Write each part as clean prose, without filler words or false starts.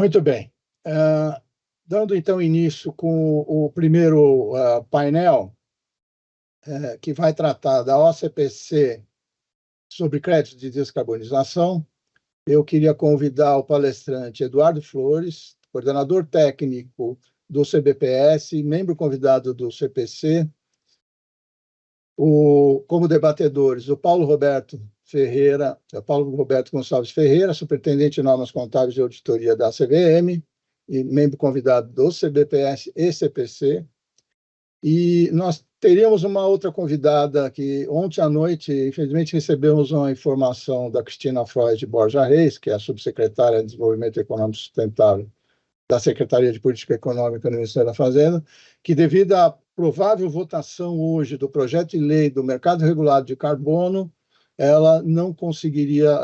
Muito bem. Dando então início com o primeiro painel, que vai tratar da OCPC sobre crédito de descarbonização, eu queria convidar o palestrante Eduardo Flores, coordenador técnico do CBPS, membro convidado do CPC, como debatedores, o Paulo Roberto Gonçalves Ferreira, superintendente de normas contábeis e auditoria da CVM, e membro convidado do CBPS e CPC. E nós teríamos uma outra convidada que ontem à noite, infelizmente, recebemos uma informação da Cristina Freud Borja Reis, que é a subsecretária de Desenvolvimento Econômico Sustentável da Secretaria de Política Econômica do Ministério da Fazenda, que devido à provável votação hoje do projeto de lei do mercado regulado de carbono, ela não conseguiria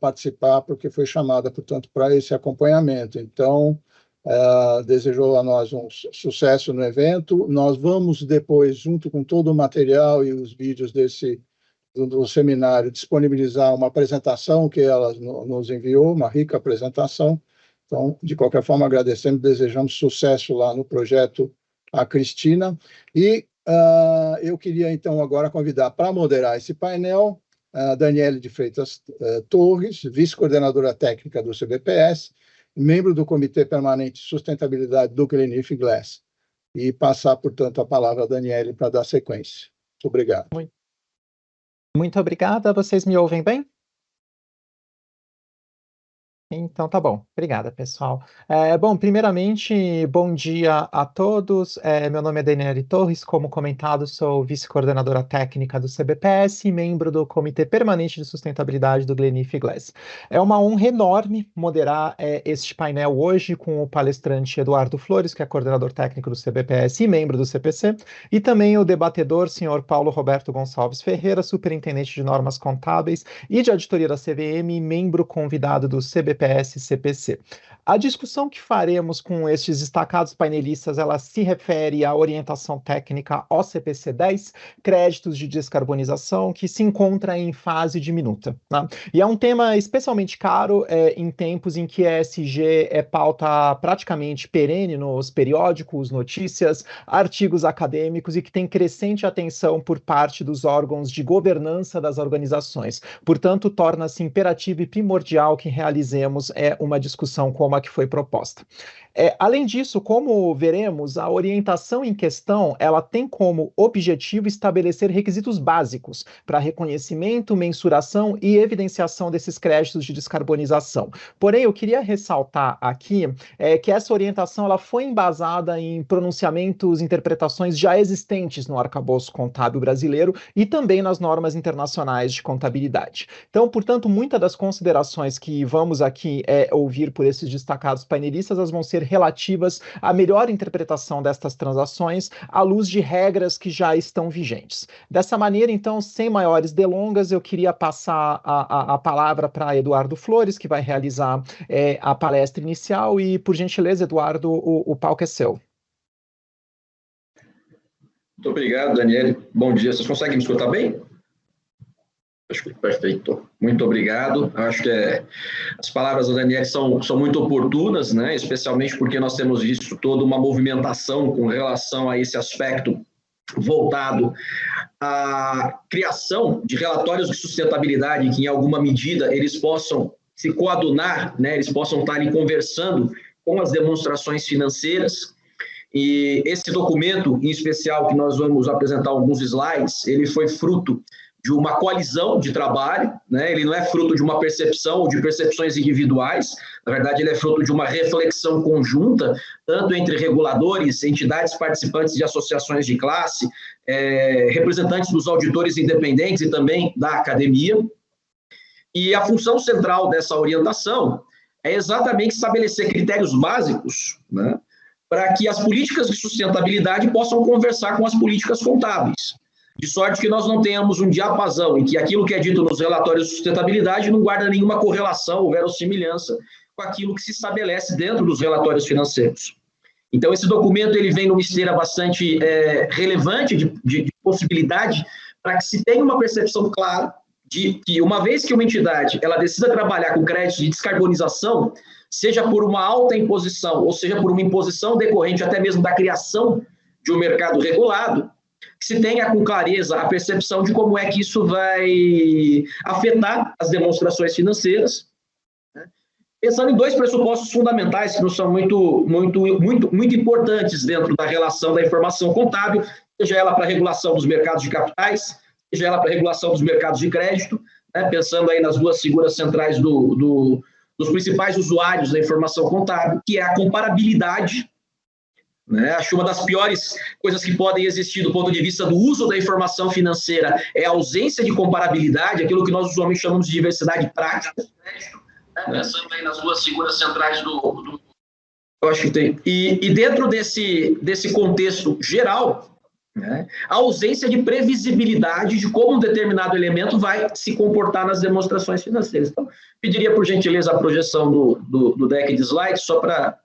participar, porque foi chamada, portanto, para esse acompanhamento. Então, desejou a nós um sucesso no evento. Nós vamos depois, junto com todo o material e os vídeos do seminário, disponibilizar uma apresentação que ela nos enviou, uma rica apresentação. Então, de qualquer forma, agradecemos e desejamos sucesso lá no projeto a Cristina. E eu queria, então, agora convidar para moderar esse painel a Daniele de Freitas Torres, vice-coordenadora técnica do CBPS, membro do Comitê Permanente de Sustentabilidade do Glenif Glass, e passar, portanto, a palavra a Daniele para dar sequência. Muito obrigado. Muito obrigada. Vocês me ouvem bem? Então, tá bom. Obrigada, pessoal. Bom, primeiramente, bom dia a todos. Meu nome é Daniele Torres, como comentado, sou vice-coordenadora técnica do CBPS e membro do Comitê Permanente de Sustentabilidade do Glenif Glass. É uma honra enorme moderar este painel hoje com o palestrante Eduardo Flores, que é coordenador técnico do CBPS e membro do CPC, e também o debatedor, senhor Paulo Roberto Gonçalves Ferreira, superintendente de normas contábeis e de auditoria da CVM, membro convidado do CBPS e CPC. A discussão que faremos com estes destacados painelistas, ela se refere à orientação técnica OCPC 10, créditos de descarbonização, que se encontra em fase de minuta, né? E é um tema especialmente caro em tempos em que ESG é pauta praticamente perene nos periódicos, notícias, artigos acadêmicos e que tem crescente atenção por parte dos órgãos de governança das organizações. Portanto, torna-se imperativo e primordial que realizemos uma discussão como a que foi proposta. Além disso, como veremos, a orientação em questão, ela tem como objetivo estabelecer requisitos básicos para reconhecimento, mensuração e evidenciação desses créditos de descarbonização. Porém, eu queria ressaltar aqui que essa orientação ela foi embasada em pronunciamentos, interpretações já existentes no arcabouço contábil brasileiro e também nas normas internacionais de contabilidade. Então, portanto, muitas das considerações que vamos aqui ouvir por esses destacados painelistas, elas vão ser relativas à melhor interpretação destas transações à luz de regras que já estão vigentes. Dessa maneira, então, sem maiores delongas, eu queria passar a palavra para Eduardo Flores, que vai realizar a palestra inicial, e, por gentileza, Eduardo, o palco é seu. Muito obrigado, Daniele. Bom dia. Vocês conseguem me escutar bem? Perfeito. Muito obrigado. Acho que as palavras da Daniele são muito oportunas, né? Especialmente porque nós temos visto toda uma movimentação com relação a esse aspecto voltado à criação de relatórios de sustentabilidade que, em alguma medida, eles possam se coadunar, né? Eles possam estar ali conversando com as demonstrações financeiras. E esse documento, em especial, que nós vamos apresentar alguns slides, ele foi fruto de uma coalizão de trabalho, né? Ele não é fruto de uma percepção ou de percepções individuais, na verdade ele é fruto de uma reflexão conjunta, tanto entre reguladores, entidades participantes de associações de classe, representantes dos auditores independentes e também da academia. E a função central dessa orientação é exatamente estabelecer critérios básicos, né, para que as políticas de sustentabilidade possam conversar com as políticas contábeis. De sorte que nós não tenhamos um diapasão em que aquilo que é dito nos relatórios de sustentabilidade não guarda nenhuma correlação ou verossimilhança com aquilo que se estabelece dentro dos relatórios financeiros. Então, esse documento ele vem numa esteira bastante relevante de possibilidade para que se tenha uma percepção clara de que, uma vez que uma entidade ela decida trabalhar com créditos de descarbonização, seja por uma alta imposição, ou seja por uma imposição decorrente até mesmo da criação de um mercado regulado, que se tenha com clareza a percepção de como é que isso vai afetar as demonstrações financeiras, né? Pensando em dois pressupostos fundamentais que nos são muito importantes dentro da relação da informação contábil, seja ela para a regulação dos mercados de capitais, seja ela para a regulação dos mercados de crédito, né? Pensando aí nas duas figuras centrais dos principais usuários da informação contábil, que é a comparabilidade, né? Acho que uma das piores coisas que podem existir do ponto de vista do uso da informação financeira é a ausência de comparabilidade, aquilo que nós usualmente chamamos de diversidade prática, né? Pensando aí nas duas figuras centrais eu acho que tem. E dentro desse contexto geral, né, a ausência de previsibilidade de como um determinado elemento vai se comportar nas demonstrações financeiras. Então, pediria, por gentileza, a projeção do deck de slides, só para...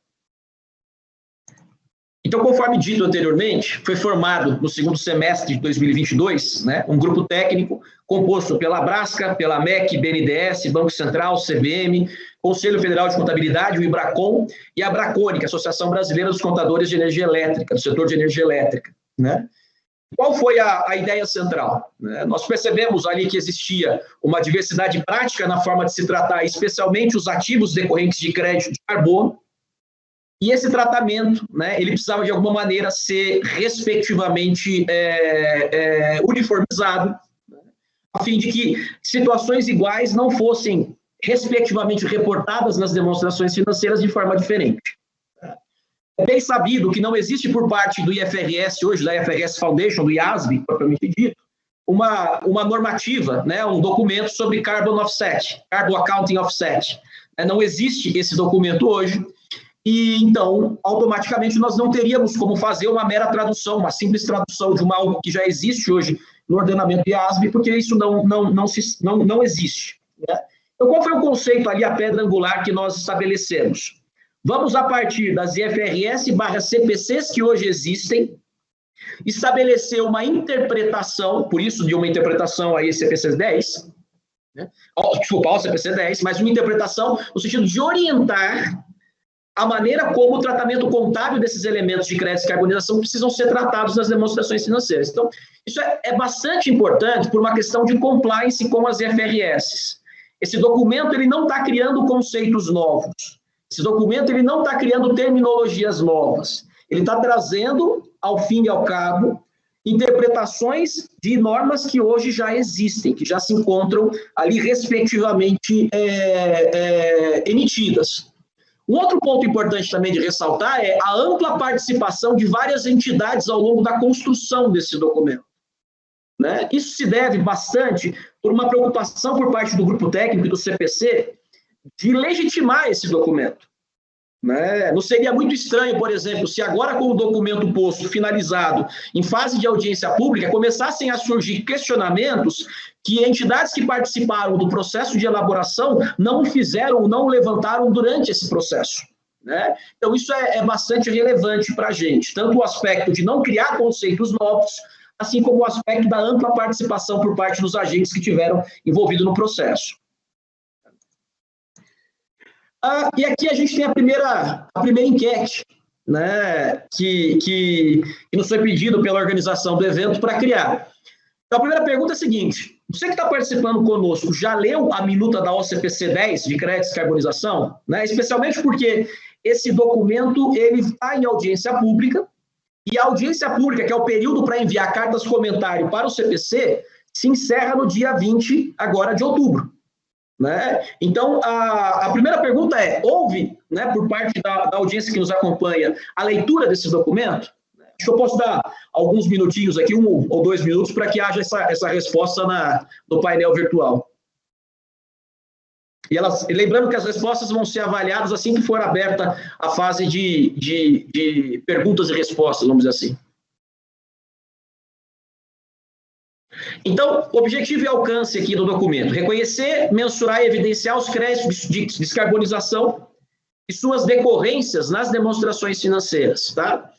Então, conforme dito anteriormente, foi formado no segundo semestre de 2022, né, um grupo técnico composto pela Abrasca, pela MEC, BNDES, Banco Central, CVM, Conselho Federal de Contabilidade, o IBRACON, e a Bracônica, Associação Brasileira dos Contadores de Energia Elétrica, do setor de energia elétrica, né? Qual foi a ideia central? Nós percebemos ali que existia uma diversidade prática na forma de se tratar, especialmente os ativos decorrentes de crédito de carbono, e esse tratamento, né, ele precisava de alguma maneira ser respectivamente uniformizado, né, a fim de que situações iguais não fossem respectivamente reportadas nas demonstrações financeiras de forma diferente. É bem sabido que não existe por parte do IFRS hoje, da IFRS Foundation, do IASB, propriamente dito, uma normativa, né, um documento sobre Carbon Offset, Carbon Accounting Offset. Não existe esse documento hoje, e então, automaticamente, nós não teríamos como fazer uma mera tradução, uma simples tradução de algo que já existe hoje no ordenamento IASB, porque isso não existe, né? Então, qual foi o conceito ali, a pedra angular que nós estabelecemos? Vamos, a partir das IFRS/CPCs que hoje existem, estabelecer uma interpretação, por isso de uma interpretação aí CPC 10, né? Desculpa, ao CPC 10, mas uma interpretação no sentido de orientar a maneira como o tratamento contábil desses elementos de crédito e carbonização precisam ser tratados nas demonstrações financeiras. Então, isso é bastante importante por uma questão de compliance com as IFRS. Esse documento ele não está criando conceitos novos. Esse documento ele não está criando terminologias novas. Ele está trazendo, ao fim e ao cabo, interpretações de normas que hoje já existem, que já se encontram ali respectivamente emitidas. Um outro ponto importante também de ressaltar é a ampla participação de várias entidades ao longo da construção desse documento, né? Isso se deve bastante por uma preocupação por parte do grupo técnico e do CPC de legitimar esse documento, né? Não seria muito estranho, por exemplo, se agora com o documento posto, finalizado, em fase de audiência pública, começassem a surgir questionamentos que entidades que participaram do processo de elaboração não fizeram ou não levantaram durante esse processo, né? Então, isso é bastante relevante para a gente, tanto o aspecto de não criar conceitos novos, assim como o aspecto da ampla participação por parte dos agentes que tiveram envolvido no processo. E aqui a gente tem a primeira enquete, né, que nos foi pedido pela organização do evento para criar. Então, a primeira pergunta é a seguinte: você que está participando conosco, já leu a minuta da OCPC 10 de crédito e carbonização? Né? Especialmente porque esse documento ele está em audiência pública, e a audiência pública, que é o período para enviar cartas comentário para o CPC, se encerra no dia 20 agora de outubro. Né? Então, a primeira pergunta é: houve, né, por parte da audiência que nos acompanha, a leitura desse documento? Acho que eu posso dar alguns minutinhos aqui, 1 ou 2 minutos, para que haja essa resposta no painel virtual. E lembrando que as respostas vão ser avaliadas assim que for aberta a fase de perguntas e respostas, vamos dizer assim. Então, objetivo e alcance aqui do documento: reconhecer, mensurar e evidenciar os créditos de descarbonização e suas decorrências nas demonstrações financeiras, tá?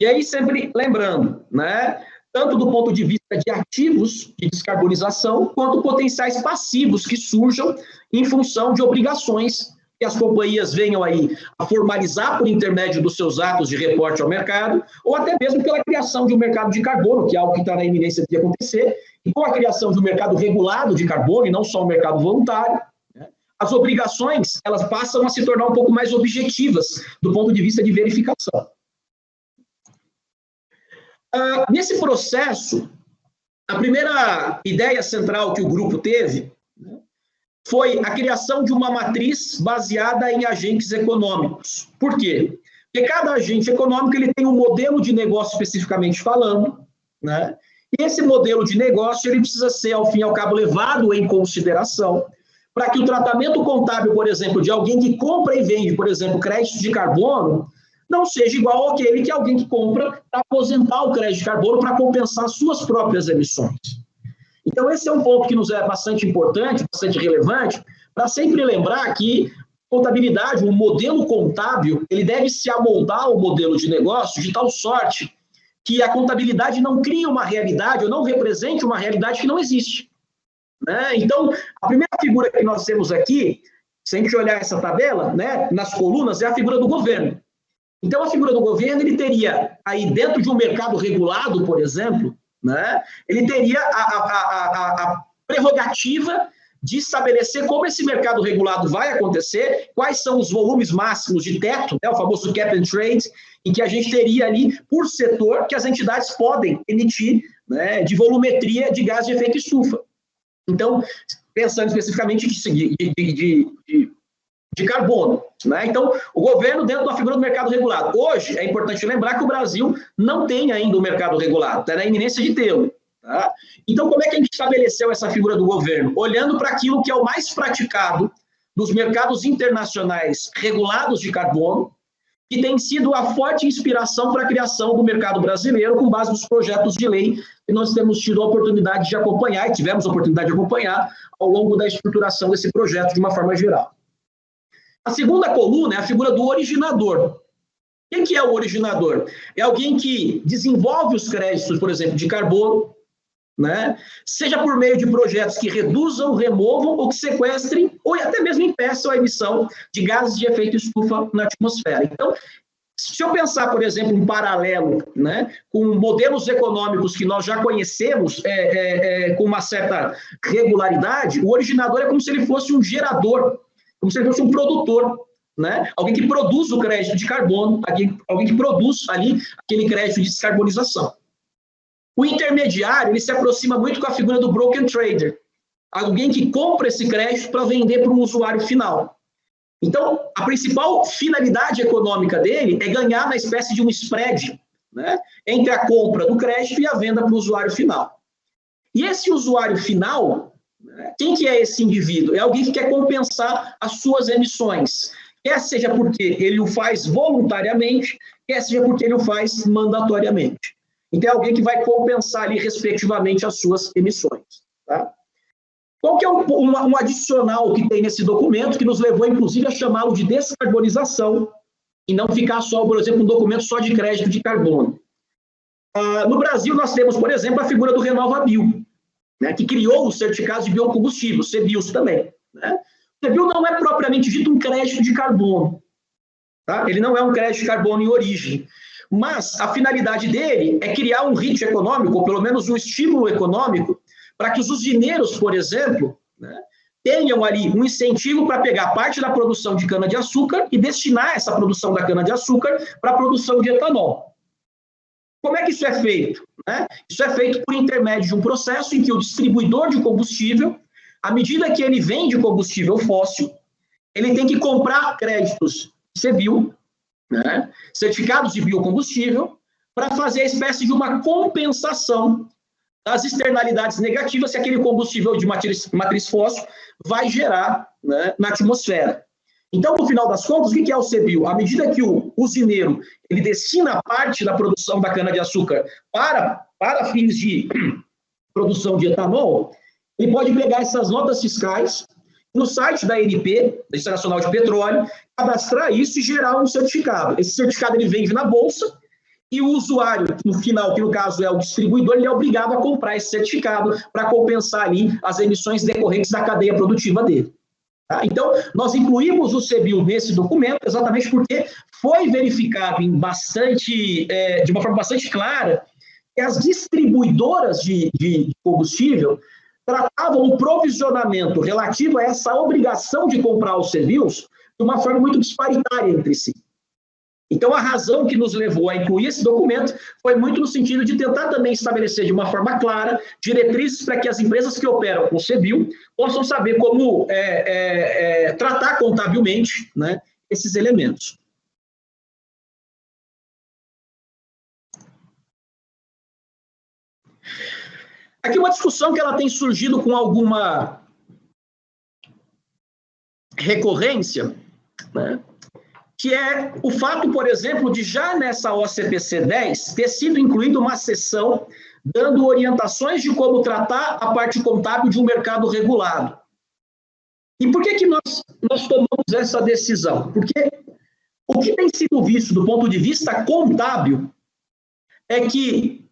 E aí, sempre lembrando, né, tanto do ponto de vista de ativos de descarbonização, quanto potenciais passivos que surjam em função de obrigações que as companhias venham aí a formalizar por intermédio dos seus atos de reporte ao mercado, ou até mesmo pela criação de um mercado de carbono, que é algo que está na iminência de acontecer, e com a criação de um mercado regulado de carbono, e não só um mercado voluntário, né, as obrigações elas passam a se tornar um pouco mais objetivas do ponto de vista de verificação. Nesse processo, a primeira ideia central que o grupo teve, né, foi a criação de uma matriz baseada em agentes econômicos. Por quê? Porque cada agente econômico ele tem um modelo de negócio especificamente falando, né? E esse modelo de negócio ele precisa ser, ao fim e ao cabo, levado em consideração para que o tratamento contábil, por exemplo, de alguém que compra e vende, por exemplo, crédito de carbono, não seja igual àquele que alguém que compra para aposentar o crédito de carbono para compensar suas próprias emissões. Então, esse é um ponto que nos é bastante importante, bastante relevante, para sempre lembrar que contabilidade, o modelo contábil, ele deve se amoldar ao modelo de negócio de tal sorte que a contabilidade não crie uma realidade ou não represente uma realidade que não existe, né? Então, a primeira figura que nós temos aqui, se a gente olhar essa tabela, né, nas colunas, é a figura do governo. Então, a figura do governo, ele teria, aí dentro de um mercado regulado, por exemplo, né, ele teria a prerrogativa de estabelecer como esse mercado regulado vai acontecer, quais são os volumes máximos de teto, né, o famoso cap and trade, em que a gente teria ali, por setor, que as entidades podem emitir, né, de volumetria de gás de efeito estufa. Então, pensando especificamente de carbono, né? Então, o governo dentro da figura do mercado regulado. Hoje, é importante lembrar que o Brasil não tem ainda um mercado regulado, está na iminência de tê-lo. Tá? Então, como é que a gente estabeleceu essa figura do governo? Olhando para aquilo que é o mais praticado nos mercados internacionais regulados de carbono, que tem sido a forte inspiração para a criação do mercado brasileiro, com base nos projetos de lei que nós temos tido a oportunidade de acompanhar, e tivemos a oportunidade de acompanhar ao longo da estruturação desse projeto de uma forma geral. A segunda coluna é a figura do originador. Quem que é o originador? É alguém que desenvolve os créditos, por exemplo, de carbono, né? Seja por meio de projetos que reduzam, removam ou que sequestrem, ou até mesmo impeçam a emissão de gases de efeito estufa na atmosfera. Então, se eu pensar, por exemplo, um paralelo, né, com modelos econômicos que nós já conhecemos com uma certa regularidade, o originador é como se ele fosse um gerador, como se ele fosse um produtor, né? Alguém que produz o crédito de carbono, alguém que produz ali aquele crédito de descarbonização. O intermediário, ele se aproxima muito com a figura do broker trader, alguém que compra esse crédito para vender para um usuário final. Então, a principal finalidade econômica dele é ganhar na espécie de um spread, né, entre a compra do crédito e a venda para o usuário final. E esse usuário final, quem que é esse indivíduo? É alguém que quer compensar as suas emissões, quer seja porque ele o faz voluntariamente, quer seja porque ele o faz mandatoriamente. Então, é alguém que vai compensar ali, respectivamente, as suas emissões. Tá? Qual que é um adicional que tem nesse documento, que nos levou, inclusive, a chamá-lo de descarbonização, e não ficar só, por exemplo, um documento só de crédito de carbono? No Brasil, nós temos, por exemplo, a figura do RenovaBio, né, que criou os certificados de biocombustível, o CBIOS também. Né? O CBIOS não é propriamente dito um crédito de carbono. Tá? Ele não é um crédito de carbono em origem. Mas a finalidade dele é criar um ritmo econômico, ou pelo menos um estímulo econômico, para que os usineiros, por exemplo, né, tenham ali um incentivo para pegar parte da produção de cana-de-açúcar e destinar essa produção da cana-de-açúcar para a produção de etanol. Como é que isso é feito? Né? Isso é feito por intermédio de um processo em que o distribuidor de combustível, à medida que ele vende combustível fóssil, ele tem que comprar créditos CBIO, né, certificados de biocombustível, para fazer a espécie de uma compensação das externalidades negativas que aquele combustível de matriz fóssil vai gerar, né, na atmosfera. Então, no final das contas, o que é o CBIO? À medida que o usineiro ele destina parte da produção da cana-de-açúcar para fins de produção de etanol, ele pode pegar essas notas fiscais no site da ANP, da Agência Nacional de Petróleo, cadastrar isso e gerar um certificado. Esse certificado ele vende na bolsa e o usuário, no final, que no caso é o distribuidor, ele é obrigado a comprar esse certificado para compensar ali as emissões decorrentes da cadeia produtiva dele. Tá? Então, nós incluímos o CBIO nesse documento exatamente porque foi verificado de uma forma bastante clara que as distribuidoras de combustível tratavam o provisionamento relativo a essa obrigação de comprar os CBIOs de uma forma muito disparitária entre si. Então, a razão que nos levou a incluir esse documento foi muito no sentido de tentar também estabelecer de uma forma clara diretrizes para que as empresas que operam com CBIO possam saber como tratar contabilmente, né, esses elementos. Aqui uma discussão que ela tem surgido com alguma recorrência, né? Que é o fato, por exemplo, de já nessa OCPC 10 ter sido incluída uma seção dando orientações de como tratar a parte contábil de um mercado regulado. E por que nós tomamos essa decisão? Porque o que tem sido visto do ponto de vista contábil é que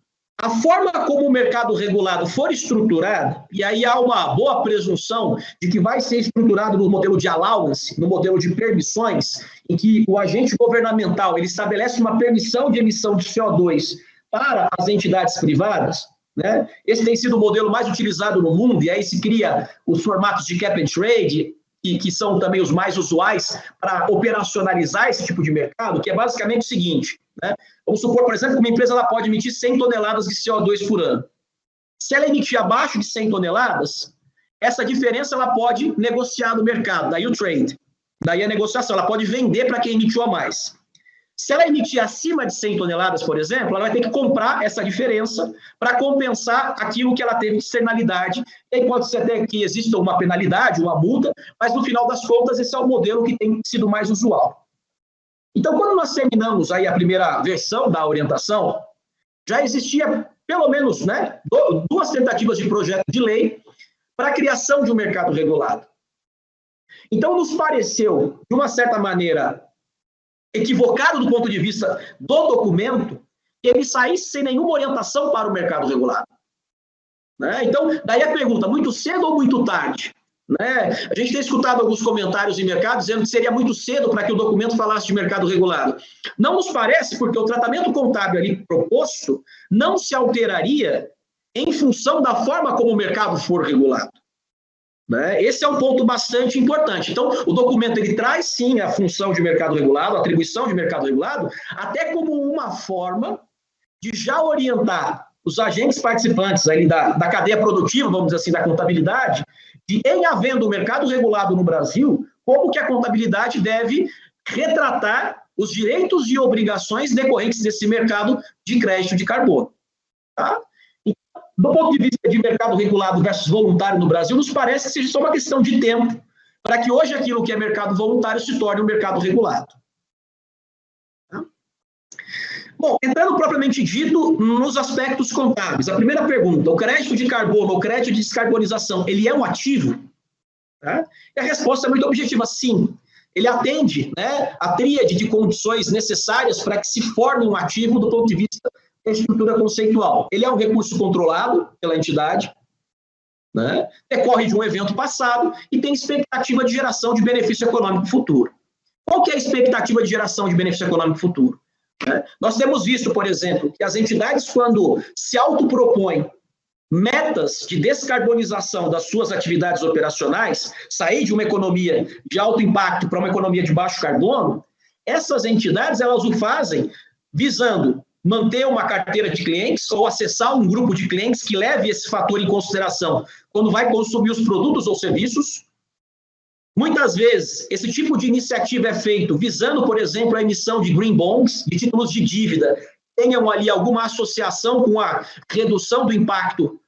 a forma como o mercado regulado for estruturado, e aí há uma boa presunção de que vai ser estruturado no modelo de allowance, no modelo de permissões, em que o agente governamental ele estabelece uma permissão de emissão de CO2 para as entidades privadas, né? Esse tem sido o modelo mais utilizado no mundo, e aí se cria os formatos de cap and trade, que são também os mais usuais para operacionalizar esse tipo de mercado, que é basicamente o seguinte, né? Vamos supor, por exemplo, que uma empresa ela pode emitir 100 toneladas de CO2 por ano. Se ela emitir abaixo de 100 toneladas, essa diferença ela pode negociar no mercado, daí o trade, daí a negociação, ela pode vender para quem emitiu a mais. Se ela emitir acima de 100 toneladas, por exemplo, ela vai ter que comprar essa diferença para compensar aquilo que ela teve de externalidade. E aí pode ser até que exista uma penalidade, uma multa, mas no final das contas esse é o modelo que tem sido mais usual. Então, quando nós terminamos aí a primeira versão da orientação, já existia pelo menos, né, duas tentativas de projeto de lei para a criação de um mercado regulado. Então, nos pareceu, de uma certa maneira, equivocado do ponto de vista do documento, que ele saísse sem nenhuma orientação para o mercado regulado. Né? Então, daí a pergunta, muito cedo ou muito tarde? Né? A gente tem escutado alguns comentários em mercado dizendo que seria muito cedo para que o documento falasse de mercado regulado. Não nos parece, porque o tratamento contábil ali proposto não se alteraria em função da forma como o mercado for regulado. Né? Esse é um ponto bastante importante. Então, o documento ele traz sim a função de mercado regulado, a atribuição de mercado regulado, até como uma forma de já orientar os agentes participantes aí da cadeia produtiva, vamos dizer assim, da contabilidade, de, em havendo um mercado regulado no Brasil, como que a contabilidade deve retratar os direitos e obrigações decorrentes desse mercado de crédito de carbono. Tá? Então, do ponto de vista de mercado regulado versus voluntário no Brasil, nos parece que seja só uma questão de tempo para que hoje aquilo que é mercado voluntário se torne um mercado regulado. Bom, entrando propriamente dito nos aspectos contábeis, a primeira pergunta, o crédito de carbono, o crédito de descarbonização, ele é um ativo? Tá? E a resposta é muito objetiva, sim. Ele atende, né, a tríade de condições necessárias para que se forme um ativo do ponto de vista da estrutura conceitual. Ele é um recurso controlado pela entidade, né, decorre de um evento passado e tem expectativa de geração de benefício econômico futuro. Qual que é a expectativa de geração de benefício econômico futuro? Nós temos visto, por exemplo, que as entidades, quando se autopropõem metas de descarbonização das suas atividades operacionais, sair de uma economia de alto impacto para uma economia de baixo carbono, essas entidades elas o fazem visando manter uma carteira de clientes ou acessar um grupo de clientes que leve esse fator em consideração quando vai consumir os produtos ou serviços. Muitas vezes, esse tipo de iniciativa é feito visando, por exemplo, a emissão de green bonds, de títulos de dívida, tenham ali alguma associação com a redução do impacto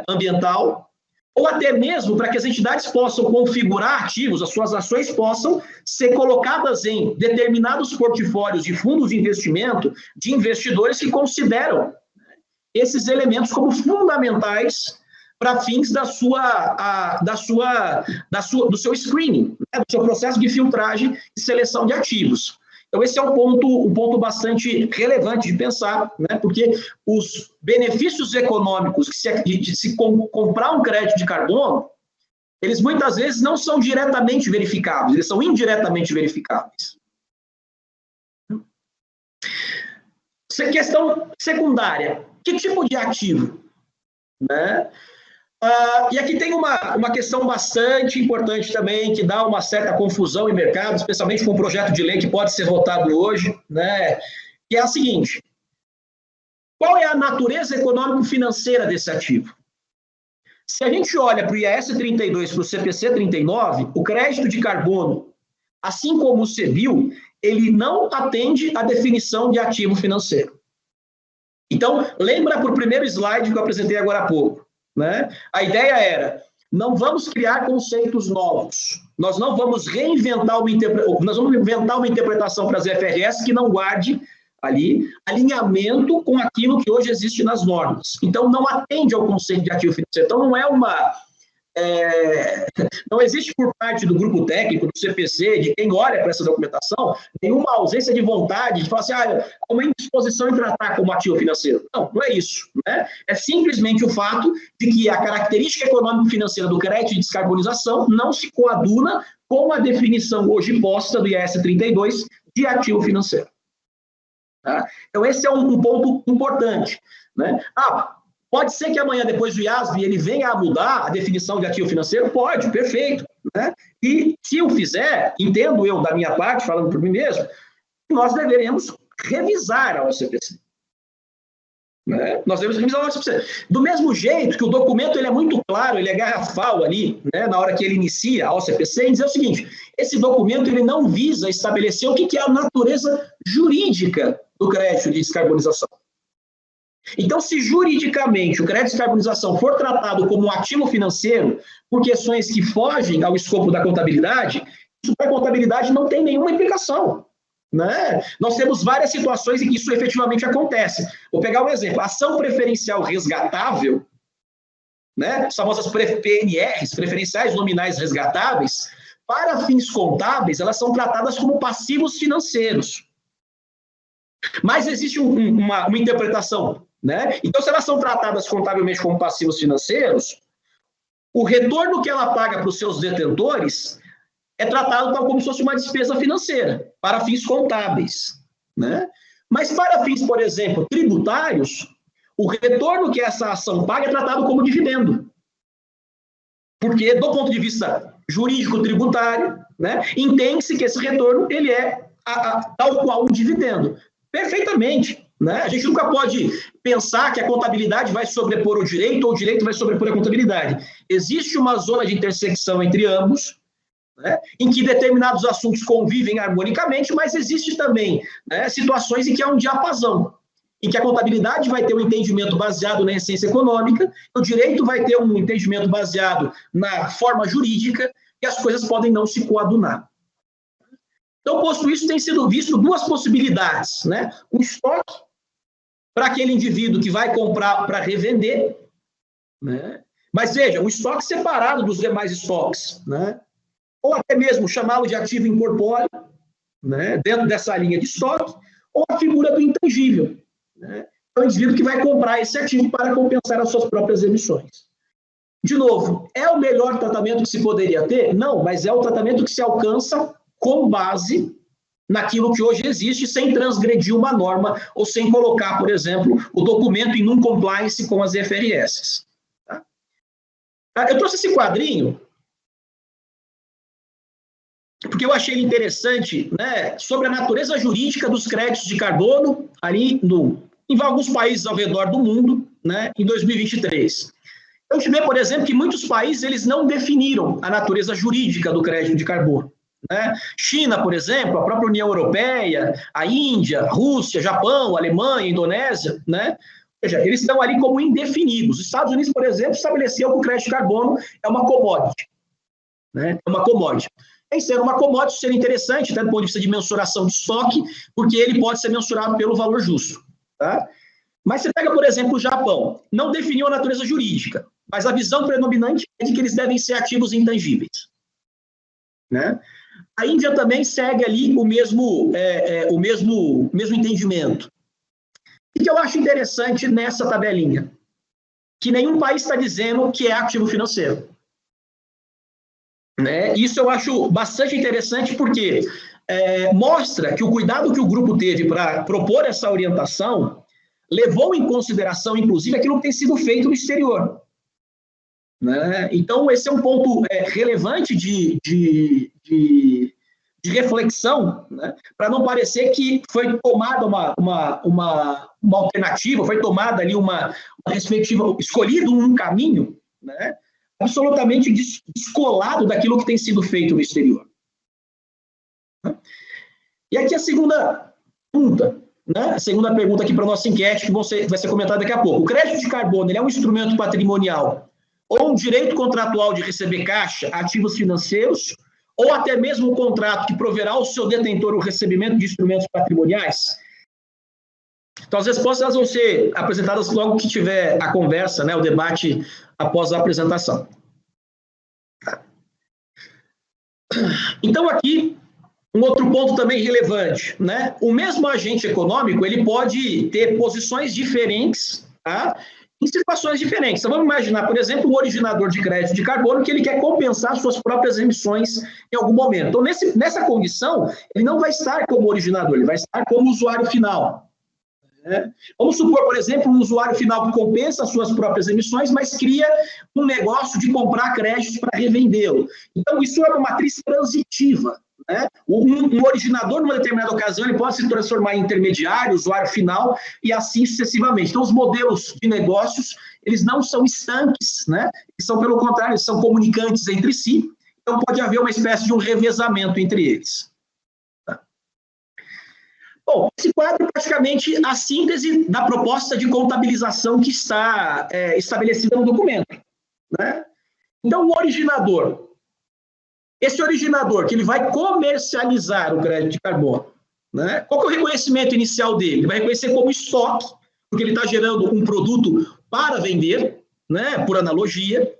ambiental, ou até mesmo para que as entidades possam configurar ativos, as suas ações possam ser colocadas em determinados portfólios de fundos de investimento de investidores que consideram esses elementos como fundamentais para fins do seu screening, né, do seu processo de filtragem e seleção de ativos. Então, esse é um ponto bastante relevante de pensar, né, porque os benefícios econômicos de se comprar um crédito de carbono, eles muitas vezes não são diretamente verificáveis, eles são indiretamente verificáveis. Questão secundária, que tipo de ativo? Né? E aqui tem uma questão bastante importante também, que dá uma certa confusão em mercado, especialmente com um projeto de lei que pode ser votado hoje, né? Que é a seguinte: qual é a natureza econômico-financeira desse ativo? Se a gente olha para o IAS 32 e para o CPC 39, o crédito de carbono, assim como o CBIL, ele não atende à definição de ativo financeiro. Então, lembra para o primeiro slide que eu apresentei agora há pouco, né? A ideia era, não vamos criar conceitos novos, nós não vamos reinventar nós vamos inventar uma interpretação para as FRS que não guarde ali alinhamento com aquilo que hoje existe nas normas. Então, não atende ao conceito de ativo financeiro. Então, não é não existe por parte do grupo técnico, do CPC, de quem olha para essa documentação, nenhuma ausência de vontade de falar assim, uma indisposição em tratar como ativo financeiro. Não, não é isso. Né? É simplesmente o fato de que a característica econômico-financeira do crédito de descarbonização não se coaduna com a definição hoje posta do IAS 32 de ativo financeiro. Tá? Então, esse é um ponto importante. Né? Pode ser que amanhã, depois do IASB, ele venha a mudar a definição de ativo financeiro? Pode, perfeito. Né? E se o fizer, entendo eu da minha parte, falando por mim mesmo, nós deveremos revisar a OCPC. Né? Nós devemos revisar a OCPC. Do mesmo jeito que o documento ele é muito claro, ele é garrafal ali, né, na hora que ele inicia a OCPC, em dizer o seguinte, esse documento ele não visa estabelecer o que é a natureza jurídica do crédito de descarbonização. Então, se juridicamente o crédito de descarbonização for tratado como um ativo financeiro por questões que fogem ao escopo da contabilidade, isso para a contabilidade não tem nenhuma implicação. Né? Nós temos várias situações em que isso efetivamente acontece. Vou pegar um exemplo. A ação preferencial resgatável, né? As famosas PNRs, preferenciais nominais resgatáveis, para fins contábeis, elas são tratadas como passivos financeiros. Mas existe uma interpretação. Né? Então, se elas são tratadas contabilmente como passivos financeiros, o retorno que ela paga para os seus detentores é tratado tal como se fosse uma despesa financeira, para fins contábeis. Né? Mas para fins, por exemplo, tributários, o retorno que essa ação paga é tratado como dividendo. Porque, do ponto de vista jurídico-tributário, né, entende-se que esse retorno ele é tal qual um dividendo. Perfeitamente. Né? A gente nunca pode pensar que a contabilidade vai sobrepor o direito ou o direito vai sobrepor a contabilidade. Existe uma zona de intersecção entre ambos, né, em que determinados assuntos convivem harmonicamente, mas existe também, né, situações em que há um diapasão, em que a contabilidade vai ter um entendimento baseado na essência econômica, o direito vai ter um entendimento baseado na forma jurídica, e as coisas podem não se coadunar. Então, posto isso, tem sido visto duas possibilidades, né? Um estoque para aquele indivíduo que vai comprar para revender, né? Mas veja, um estoque separado dos demais estoques, né? Ou até mesmo chamá-lo de ativo incorpóreo, né? Dentro dessa linha de estoque, ou a figura do intangível, né? É o indivíduo que vai comprar esse ativo para compensar as suas próprias emissões. De novo, é o melhor tratamento que se poderia ter? Não, mas é o tratamento que se alcança com base naquilo que hoje existe, sem transgredir uma norma ou sem colocar, por exemplo, o documento em non-compliance com as FRS. Tá? Eu trouxe esse quadrinho porque eu achei ele interessante, né, sobre a natureza jurídica dos créditos de carbono ali em alguns países ao redor do mundo, né, em 2023. A gente vê, por exemplo, que muitos países eles não definiram a natureza jurídica do crédito de carbono. Né? China, por exemplo, a própria União Europeia, a Índia, Rússia, Japão, Alemanha, Indonésia, né? Ou seja, eles estão ali como indefinidos. Os Estados Unidos, por exemplo, estabeleceu que o crédito de carbono é uma commodity. Né? É uma commodity. Em ser uma commodity, seria interessante, até do ponto de vista de mensuração de estoque, porque ele pode ser mensurado pelo valor justo. Tá? Mas você pega, por exemplo, o Japão, não definiu a natureza jurídica, mas a visão predominante é de que eles devem ser ativos intangíveis. Né? A Índia também segue ali o mesmo entendimento. O que eu acho interessante nessa tabelinha? Que nenhum país está dizendo que é ativo financeiro. né? Isso eu acho bastante interessante porque mostra que o cuidado que o grupo teve para propor essa orientação levou em consideração, inclusive, aquilo que tem sido feito no exterior. Né? Então, esse é um ponto relevante de reflexão, né? Para não parecer que foi tomada uma alternativa, foi tomada ali uma perspectiva, escolhido um caminho, né? Absolutamente descolado daquilo que tem sido feito no exterior. E aqui a segunda pergunta, né? A segunda pergunta aqui para a nossa enquete, que vai ser comentada daqui a pouco. O crédito de carbono, ele é um instrumento patrimonial ou um direito contratual de receber caixa, ativos financeiros, ou até mesmo um contrato que proverá ao seu detentor o recebimento de instrumentos patrimoniais? Então, as respostas elas vão ser apresentadas logo que tiver a conversa, né, o debate após a apresentação. Então, aqui, um outro ponto também relevante, né? O mesmo agente econômico, ele pode ter posições diferentes, tá? Em situações diferentes. Então, vamos imaginar, por exemplo, um originador de crédito de carbono que ele quer compensar suas próprias emissões em algum momento. Então, nessa condição, ele não vai estar como originador, ele vai estar como usuário final. Né? Vamos supor, por exemplo, um usuário final que compensa as suas próprias emissões, mas cria um negócio de comprar créditos para revendê-lo. Então, isso é uma matriz transitiva. Né? Um originador, numa determinada ocasião, ele pode se transformar em intermediário, usuário final, e assim sucessivamente. Então, os modelos de negócios, eles não são estanques, né? Eles são, pelo contrário, eles são comunicantes entre si. Então, pode haver uma espécie de um revezamento entre eles. Tá? Bom, esse quadro é praticamente a síntese da proposta de contabilização que está estabelecida no documento. Né? Então, o originador... Esse originador, que ele vai comercializar o crédito de carbono, né? Qual que é o reconhecimento inicial dele? Ele vai reconhecer como estoque, porque ele está gerando um produto para vender, né? Por analogia.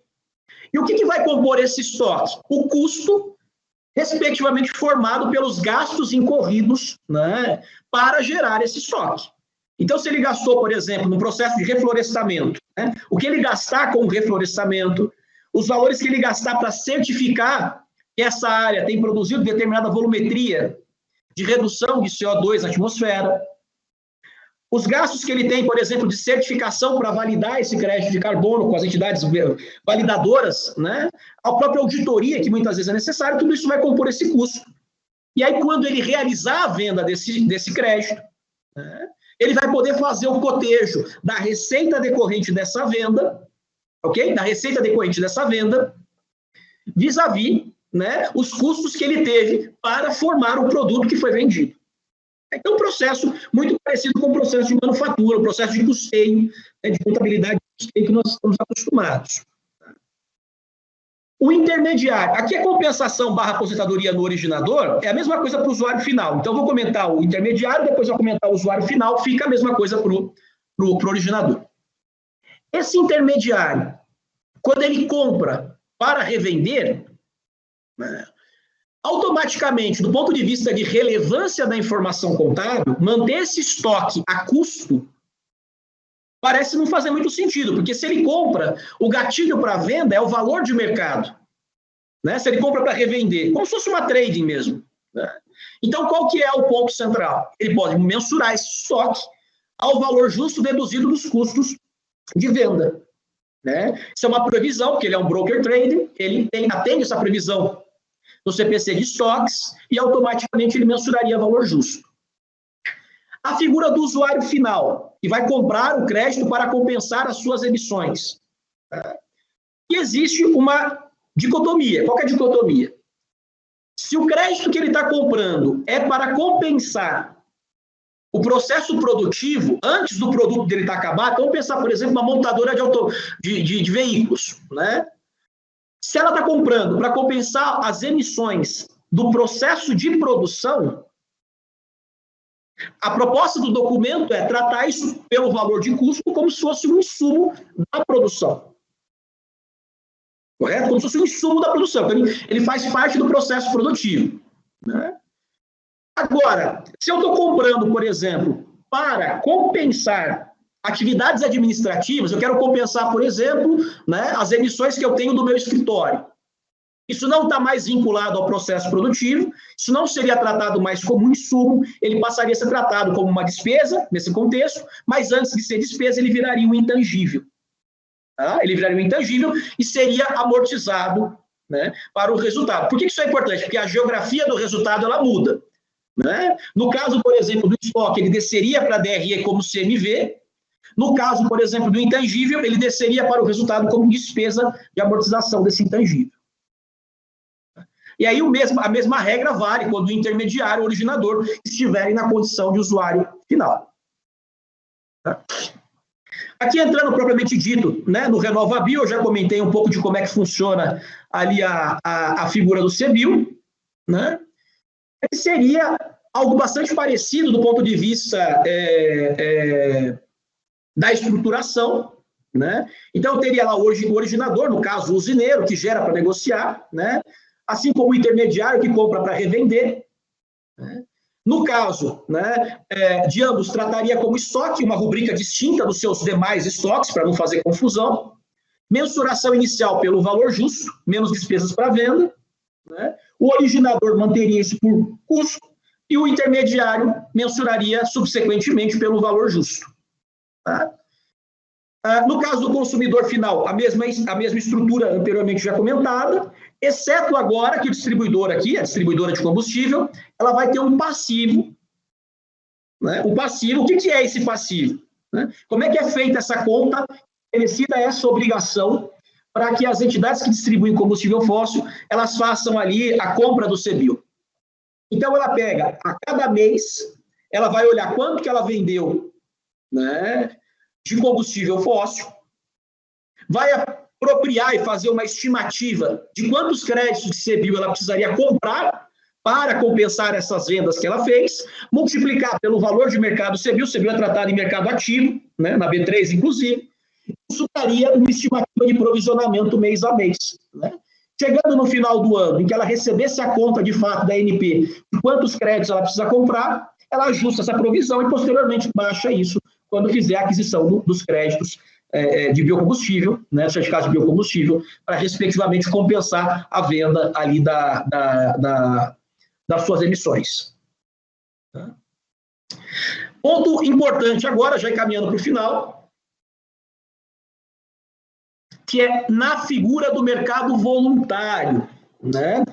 E o que vai compor esse estoque? O custo, respectivamente formado pelos gastos incorridos, né? Para gerar esse estoque. Então, se ele gastou, por exemplo, no processo de reflorestamento, né? O que ele gastar com o reflorestamento, os valores que ele gastar para certificar que essa área tem produzido determinada volumetria de redução de CO2 na atmosfera, os gastos que ele tem, por exemplo, de certificação para validar esse crédito de carbono com as entidades validadoras, né? A própria auditoria, que muitas vezes é necessária, tudo isso vai compor esse custo. E aí, quando ele realizar a venda desse crédito, né? Ele vai poder fazer o cotejo da receita decorrente dessa venda, ok? Da receita decorrente dessa venda, vis-à-vis, né, os custos que ele teve para formar o produto que foi vendido. Então, um processo muito parecido com o processo de manufatura, o processo de custeio, né, de contabilidade de custeio que nós estamos acostumados. O intermediário, aqui a compensação / aposentadoria no originador é a mesma coisa para o usuário final. Então, eu vou comentar o intermediário, depois vou comentar o usuário final, fica a mesma coisa para o originador. Esse intermediário, quando ele compra para revender, né, automaticamente, do ponto de vista de relevância da informação contábil, manter esse estoque a custo parece não fazer muito sentido, porque se ele compra, o gatilho para a venda é o valor de mercado. Né? Se ele compra para revender, como se fosse uma trading mesmo. Né? Então, qual que é o ponto central? Ele pode mensurar esse estoque ao valor justo deduzido dos custos de venda. Né? Isso é uma previsão, porque ele é um broker trader, ele atende essa previsão no CPC de estoques e automaticamente ele mensuraria valor justo. A figura do usuário final, que vai comprar o crédito para compensar as suas emissões. E existe uma dicotomia. Qual que é a dicotomia? Se o crédito que ele está comprando é para compensar o processo produtivo antes do produto dele estar acabado, vamos pensar, por exemplo, uma montadora de veículos, né? Se ela está comprando para compensar as emissões do processo de produção, a proposta do documento é tratar isso pelo valor de custo como se fosse um insumo da produção. Correto? Como se fosse um insumo da produção. Então, ele faz parte do processo produtivo. Né? Agora, se eu estou comprando, por exemplo, para compensar atividades administrativas, eu quero compensar, por exemplo, né, as emissões que eu tenho do meu escritório. Isso não está mais vinculado ao processo produtivo, isso não seria tratado mais como um insumo, ele passaria a ser tratado como uma despesa, nesse contexto, mas antes de ser despesa, ele viraria um intangível. Tá? Ele viraria um intangível e seria amortizado, né, para o resultado. Por que isso é importante? Porque a geografia do resultado ela muda. Né? No caso, por exemplo, do estoque, ele desceria para a DRE como CMV. No caso, por exemplo, do intangível, ele desceria para o resultado como despesa de amortização desse intangível. E aí a mesma regra vale quando o intermediário, o originador, estiverem na condição de usuário final. Tá? Aqui entrando propriamente dito, né, no RenovaBio, eu já comentei um pouco de como é que funciona ali a figura do CBio, né? Seria algo bastante parecido do ponto de vista da estruturação, né? Então, eu teria lá hoje o originador, no caso, o usineiro, que gera para negociar, né? Assim como o intermediário, que compra para revender. Né? No caso, né, de ambos, trataria como estoque, uma rubrica distinta dos seus demais estoques, para não fazer confusão. Mensuração inicial pelo valor justo, menos despesas para venda. Né? O originador manteria isso por custo e o intermediário mensuraria subsequentemente pelo valor justo. Tá? No caso do consumidor final, a mesma estrutura anteriormente já comentada, exceto agora que o distribuidor aqui, a distribuidora de combustível, ela vai ter um passivo. Né? Um passivo, o que é esse passivo? Né? Como é que é feita essa conta? Estabelecida essa obrigação para que as entidades que distribuem combustível fóssil, elas façam ali a compra do CBio. Então, ela pega, a cada mês, ela vai olhar quanto que ela vendeu, né, de combustível fóssil, vai apropriar e fazer uma estimativa de quantos créditos de CBio ela precisaria comprar para compensar essas vendas que ela fez, multiplicar pelo valor de mercado do CBio, o CBio é tratado em mercado ativo, né, na B3, inclusive, isso daria uma estimativa de provisionamento mês a mês. Né? Chegando no final do ano, em que ela recebesse a conta de fato da ANP de quantos créditos ela precisa comprar, ela ajusta essa provisão e posteriormente baixa isso quando fizer a aquisição dos créditos de biocombustível, né, certificados de biocombustível, para respectivamente compensar a venda ali das suas emissões. Tá? Ponto importante agora, já encaminhando para o final, que é na figura do mercado voluntário. Né?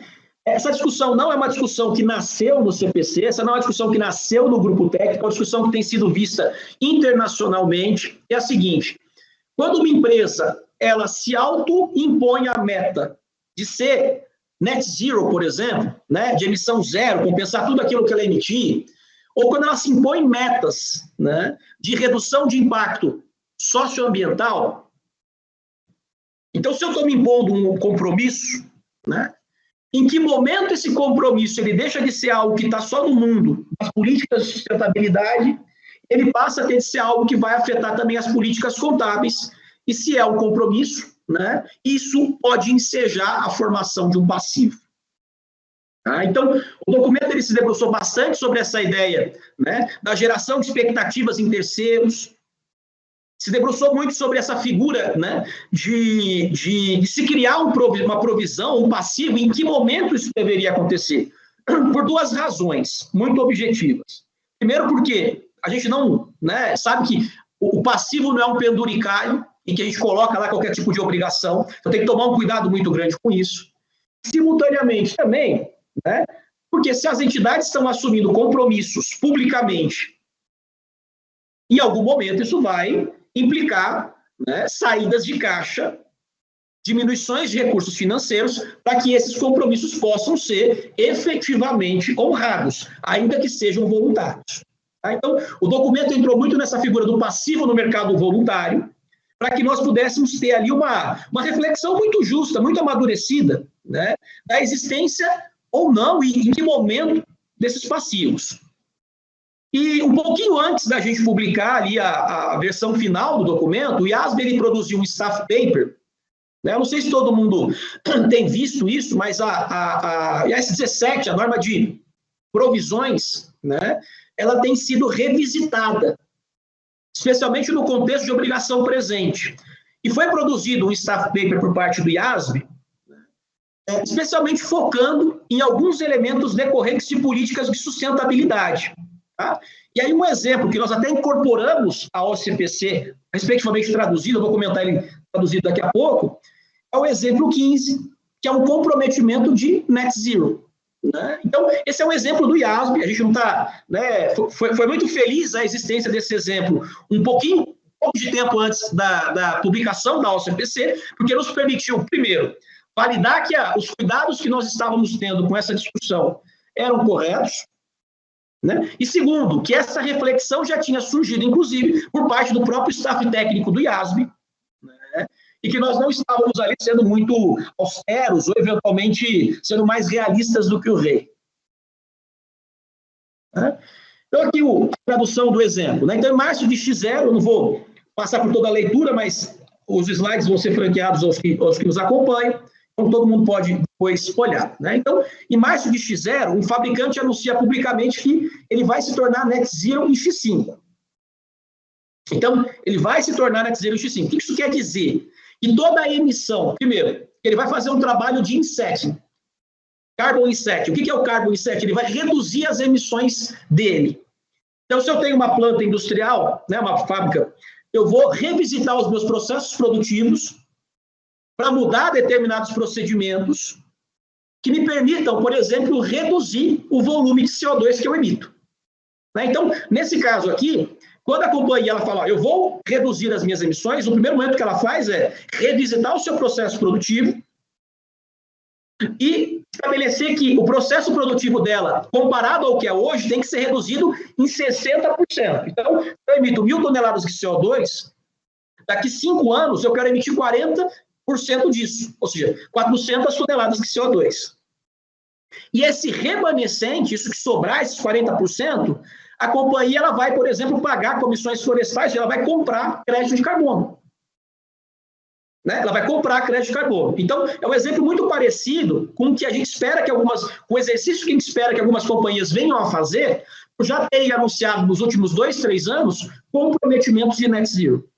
Essa discussão não é uma discussão que nasceu no CPC, essa não é uma discussão que nasceu no Grupo Técnico, é uma discussão que tem sido vista internacionalmente. É a seguinte, quando uma empresa ela se auto-impõe a meta de ser net zero, por exemplo, né, de emissão zero, compensar tudo aquilo que ela emitir, ou quando ela se impõe metas, né, de redução de impacto socioambiental. Então, se eu estou me impondo um compromisso, né, em que momento esse compromisso ele deixa de ser algo que está só no mundo das políticas de sustentabilidade, ele passa a ter de ser algo que vai afetar também as políticas contábeis, e se é um compromisso, né, isso pode ensejar a formação de um passivo. Tá? Então, o documento ele se debruçou bastante sobre essa ideia, né, da geração de expectativas em terceiros, se debruçou muito sobre essa figura, né, de se criar uma provisão, um passivo, em que momento isso deveria acontecer? Por duas razões muito objetivas. Primeiro, porque a gente não, né, sabe que o passivo não é um penduricalho em que a gente coloca lá qualquer tipo de obrigação, então tem que tomar um cuidado muito grande com isso. Simultaneamente também, né, porque se as entidades estão assumindo compromissos publicamente, em algum momento isso vai implicar, né, saídas de caixa, diminuições de recursos financeiros, para que esses compromissos possam ser efetivamente honrados, ainda que sejam voluntários. Tá? Então, o documento entrou muito nessa figura do passivo no mercado voluntário, para que nós pudéssemos ter ali uma reflexão muito justa, muito amadurecida, né, da existência ou não e em que momento desses passivos. E um pouquinho antes da gente publicar ali a versão final do documento, o IASB ele produziu um staff paper, né? Eu não sei se todo mundo tem visto isso, mas a IAS 17, a norma de provisões, né, ela tem sido revisitada, especialmente no contexto de obrigação presente. E foi produzido um staff paper por parte do IASB, né, especialmente focando em alguns elementos decorrentes de políticas de sustentabilidade. Tá? E aí um exemplo que nós até incorporamos à OCPC, respectivamente traduzido, eu vou comentar ele traduzido daqui a pouco, é o exemplo 15, que é um comprometimento de net zero. Né? Então, esse é um exemplo do IASB, a gente não está... Né, foi muito feliz a existência desse exemplo um pouco de tempo antes da publicação da OCPC, porque nos permitiu, primeiro, validar que os cuidados que nós estávamos tendo com essa discussão eram corretos, né? E segundo, que essa reflexão já tinha surgido, inclusive, por parte do próprio staff técnico do IASB, né? E que nós não estávamos ali sendo muito austeros ou, eventualmente, sendo mais realistas do que o rei. Né? Então, aqui a tradução do exemplo. Né? Então, em março de X0, eu não vou passar por toda a leitura, mas os slides vão ser franqueados aos que nos acompanham, então todo mundo pode depois olhar. Né? Então, em março de X0, um fabricante anuncia publicamente que ele vai se tornar net zero em X5. Então, ele vai se tornar net zero em X5. O que isso quer dizer? Que toda a emissão, primeiro, ele vai fazer um trabalho de insetting, carbon inset. O que é o carbon inset? Ele vai reduzir as emissões dele. Então, se eu tenho uma planta industrial, né, uma fábrica, eu vou revisitar os meus processos produtivos para mudar determinados procedimentos que me permitam, por exemplo, reduzir o volume de CO2 que eu emito. Né? Então, nesse caso aqui, quando a companhia ela fala, eu vou reduzir as minhas emissões, o primeiro momento que ela faz é revisitar o seu processo produtivo e estabelecer que o processo produtivo dela, comparado ao que é hoje, tem que ser reduzido em 60%. Então, eu emito 1.000 toneladas de CO2, daqui 5 anos eu quero emitir 40% disso, ou seja, 400 toneladas de CO2. E esse remanescente, isso que sobrar, esses 40%, a companhia ela vai, por exemplo, pagar comissões florestais, ela vai comprar crédito de carbono. Né? Ela vai comprar crédito de carbono. Então, é um exemplo muito parecido com o que a gente espera que com o exercício que a gente espera que algumas companhias venham a fazer, por já terem anunciado nos últimos 2, 3 anos comprometimentos de net zero.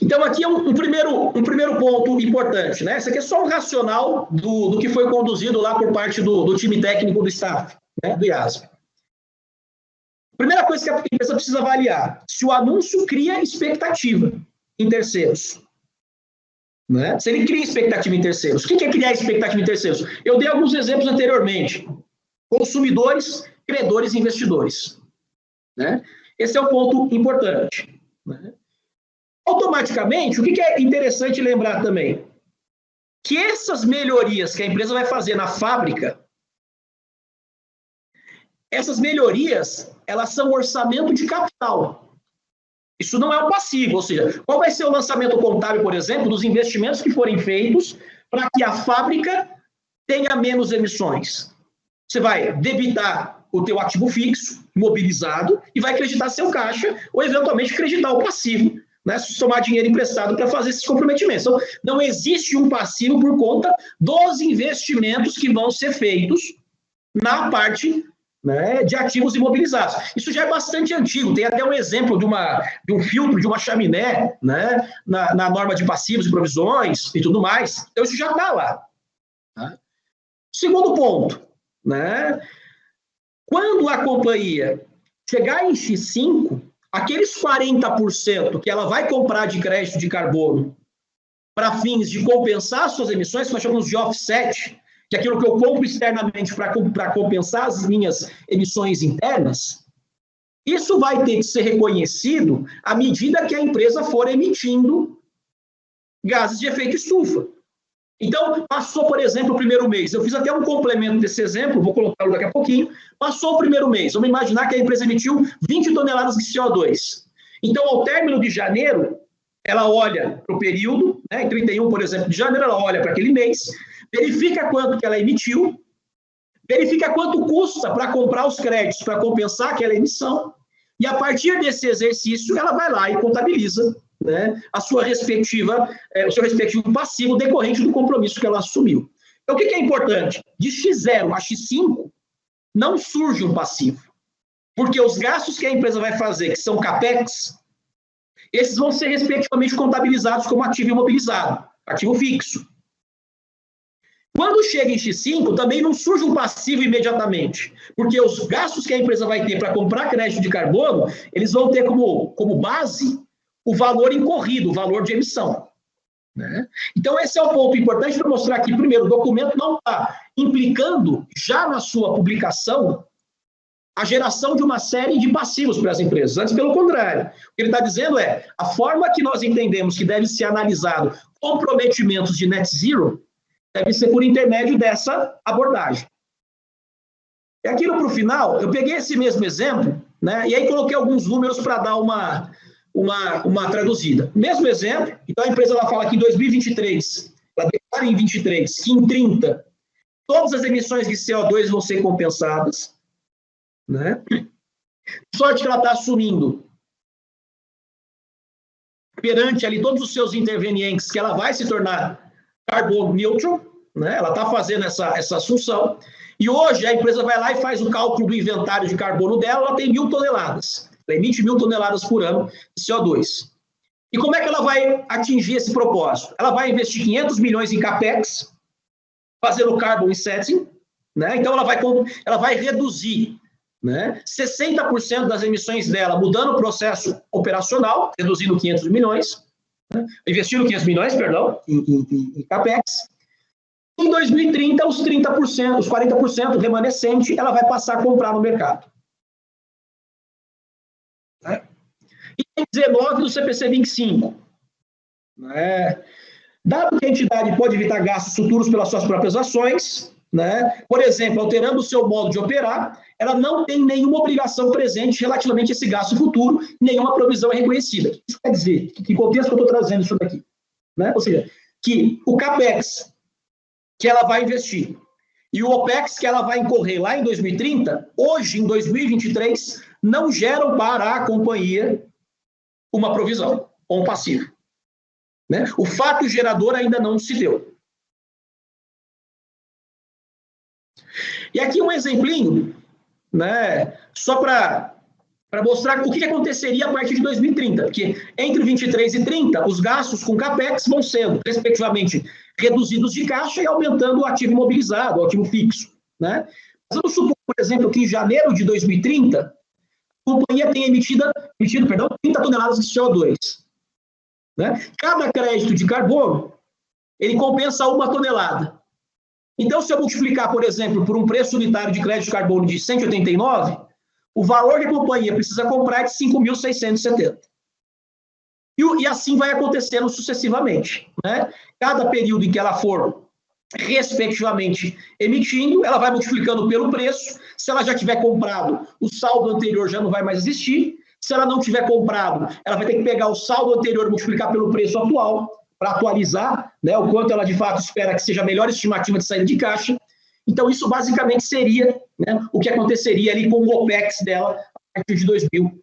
Então, aqui é um primeiro ponto importante. Né? Esse aqui é só um racional do que foi conduzido lá por parte do time técnico do staff, né, do IASB. Primeira coisa que a empresa precisa avaliar, se o anúncio cria expectativa em terceiros. Né? Se ele cria expectativa em terceiros. O que é criar expectativa em terceiros? Eu dei alguns exemplos anteriormente. Consumidores, credores e investidores. Né? Esse é um ponto importante. Né? Automaticamente, o que é interessante lembrar também? Que essas melhorias que a empresa vai fazer na fábrica, essas melhorias, elas são orçamento de capital. Isso não é um passivo, ou seja, qual vai ser o lançamento contábil, por exemplo, dos investimentos que forem feitos para que a fábrica tenha menos emissões? Você vai debitar o teu ativo fixo, imobilizado, e vai creditar seu caixa, ou eventualmente creditar o passivo, né, tomar dinheiro emprestado para fazer esses comprometimentos. Então, não existe um passivo por conta dos investimentos que vão ser feitos na parte, né, de ativos imobilizados. Isso já é bastante antigo, tem até um exemplo de um filtro, de uma chaminé, né, na norma de passivos e provisões e tudo mais. Então, isso já está lá. Tá? Segundo ponto, né, quando a companhia chegar em X5, aqueles 40% que ela vai comprar de crédito de carbono para fins de compensar suas emissões, que nós chamamos de offset, que é aquilo que eu compro externamente para compensar as minhas emissões internas, isso vai ter que ser reconhecido à medida que a empresa for emitindo gases de efeito estufa. Então, passou, por exemplo, o primeiro mês. Eu fiz até um complemento desse exemplo, vou colocá-lo daqui a pouquinho. Passou o primeiro mês. Vamos imaginar que a empresa emitiu 20 toneladas de CO2. Então, ao término de janeiro, ela olha para o período, né, em 31, por exemplo, de janeiro, ela olha para aquele mês, verifica quanto que ela emitiu, verifica quanto custa para comprar os créditos, para compensar aquela emissão, e a partir desse exercício, ela vai lá e contabiliza, né, o seu respectivo passivo decorrente do compromisso que ela assumiu. Então, o que é importante? De X0 a X5, não surge um passivo. Porque os gastos que a empresa vai fazer, que são CAPEX, esses vão ser respectivamente contabilizados como ativo imobilizado, ativo fixo. Quando chega em X5, também não surge um passivo imediatamente, porque os gastos que a empresa vai ter para comprar crédito de carbono, eles vão ter como base o valor incorrido, o valor de emissão. Né? Então, esse é o ponto importante para mostrar que, primeiro, o documento não está implicando, já na sua publicação, a geração de uma série de passivos para as empresas. Antes, pelo contrário. O que ele está dizendo é a forma que nós entendemos que deve ser analisado comprometimentos de net zero deve ser por intermédio dessa abordagem. E aquilo para o final, eu peguei esse mesmo exemplo, né, e aí coloquei alguns números para dar uma traduzida. Mesmo exemplo, então a empresa ela fala que em 2023, ela declara em 23, que em 30, todas as emissões de CO2 vão ser compensadas, né? Sorte que ela está assumindo perante ali todos os seus intervenientes que ela vai se tornar carbon neutral, né? Ela está fazendo essa assunção, e hoje a empresa vai lá e faz o cálculo do inventário de carbono dela, ela tem 1.000 toneladas, ela emite 1.000 toneladas por ano de CO2. E como é que ela vai atingir esse propósito? Ela vai investir 500 milhões em CAPEX, fazendo carbon setting, né? Então ela vai reduzir, né, 60% das emissões dela, mudando o processo operacional, reduzindo 500 milhões, né, investindo 500 milhões, perdão, em CAPEX. Em 2030, os 30%, os 40% remanescente, ela vai passar a comprar no mercado. Né? E em 19 do CPC 25, né, dado que a entidade pode evitar gastos futuros pelas suas próprias ações, né, por exemplo, alterando o seu modo de operar, ela não tem nenhuma obrigação presente relativamente a esse gasto futuro, nenhuma provisão é reconhecida. Isso quer dizer, que contexto que eu estou trazendo isso daqui? Né? Ou seja, que o CAPEX que ela vai investir e o OPEX que ela vai incorrer lá em 2030, hoje, em 2023, não geram para a companhia uma provisão ou um passivo. Né? O fato gerador ainda não se deu. E aqui um exemplinho, né, só para mostrar o que aconteceria a partir de 2030, porque entre 23 e 30, os gastos com CAPEX vão sendo, respectivamente, reduzidos de caixa e aumentando o ativo imobilizado, o ativo fixo. Né? Mas vamos supor, por exemplo, que em janeiro de 2030, a companhia tenha emitido 30 toneladas de CO2. Né? Cada crédito de carbono, ele compensa 1 tonelada. Então, se eu multiplicar, por exemplo, por um preço unitário de crédito de carbono de 189, o valor que a companhia precisa comprar é de 5.670. E assim vai acontecendo sucessivamente. Né? Cada período em que ela for, respectivamente, emitindo, ela vai multiplicando pelo preço. Se ela já tiver comprado, o saldo anterior já não vai mais existir. Se ela não tiver comprado, ela vai ter que pegar o saldo anterior e multiplicar pelo preço atual, para atualizar, né, o quanto ela de fato espera que seja a melhor estimativa de saída de caixa. Então, isso basicamente seria, né, o que aconteceria ali com o OPEX dela a partir de 2030.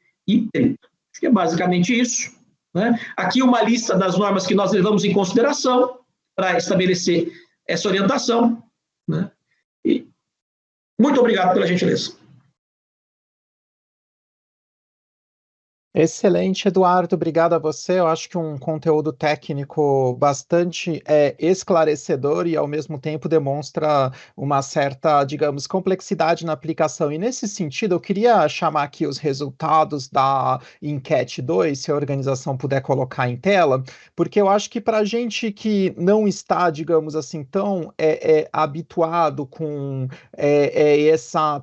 Acho que é basicamente isso. Né? Aqui uma lista das normas que nós levamos em consideração para estabelecer essa orientação. Né? E muito obrigado pela gentileza. Excelente, Eduardo, obrigado a você. Eu acho que um conteúdo técnico bastante esclarecedor e, ao mesmo tempo, demonstra uma certa, digamos, complexidade na aplicação. E, nesse sentido, eu queria chamar aqui os resultados da enquete 2, se a organização puder colocar em tela, porque eu acho que para a gente que não está, digamos assim, tão habituado com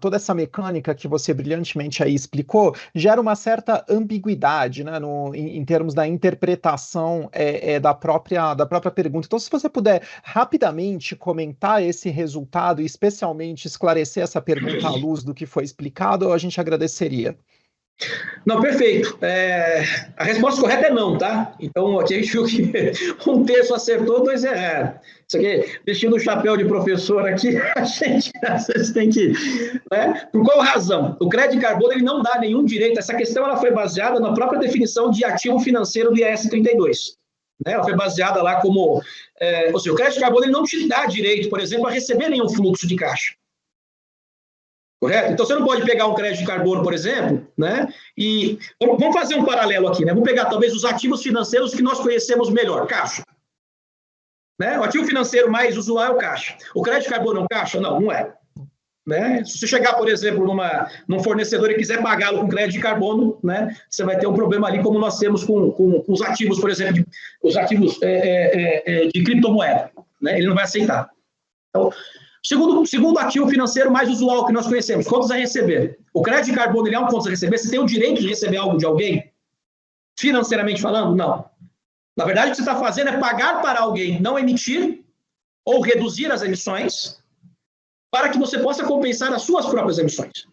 toda essa mecânica que você brilhantemente aí explicou, gera uma certa ambiguidade, né, em termos da interpretação da própria pergunta. Então, se você puder rapidamente comentar esse resultado e especialmente esclarecer essa pergunta à luz do que foi explicado, a gente agradeceria. Não, perfeito. A resposta correta é não, tá? Então, aqui a gente viu que um terço acertou, 2 erraram. Isso aqui, vestindo o chapéu de professor aqui, a gente às vezes tem que... Né? Por qual razão? O crédito de carbono ele não dá nenhum direito. Essa questão ela foi baseada na própria definição de ativo financeiro do IAS 32. Né? Ela foi baseada lá como... ou seja, o crédito de carbono ele não te dá direito, por exemplo, a receber nenhum fluxo de caixa. Correto? Então, você não pode pegar um crédito de carbono, por exemplo, né? E vamos fazer um paralelo aqui, né? Vamos pegar, talvez, os ativos financeiros que nós conhecemos melhor. Caixa. Né? O ativo financeiro mais usual é o caixa. O crédito de carbono é um caixa? Não, não é. Né? Se você chegar, por exemplo, num fornecedor e quiser pagá-lo com crédito de carbono, né? Você vai ter um problema ali, como nós temos com os ativos, por exemplo, os ativos de criptomoeda. Né? Ele não vai aceitar. Então, segundo ativo financeiro mais usual que nós conhecemos, contas a receber. O crédito de carbono ele é um contas a receber? Você tem o direito de receber algo de alguém? Financeiramente falando? Não. Na verdade, o que você está fazendo é pagar para alguém não emitir ou reduzir as emissões para que você possa compensar as suas próprias emissões.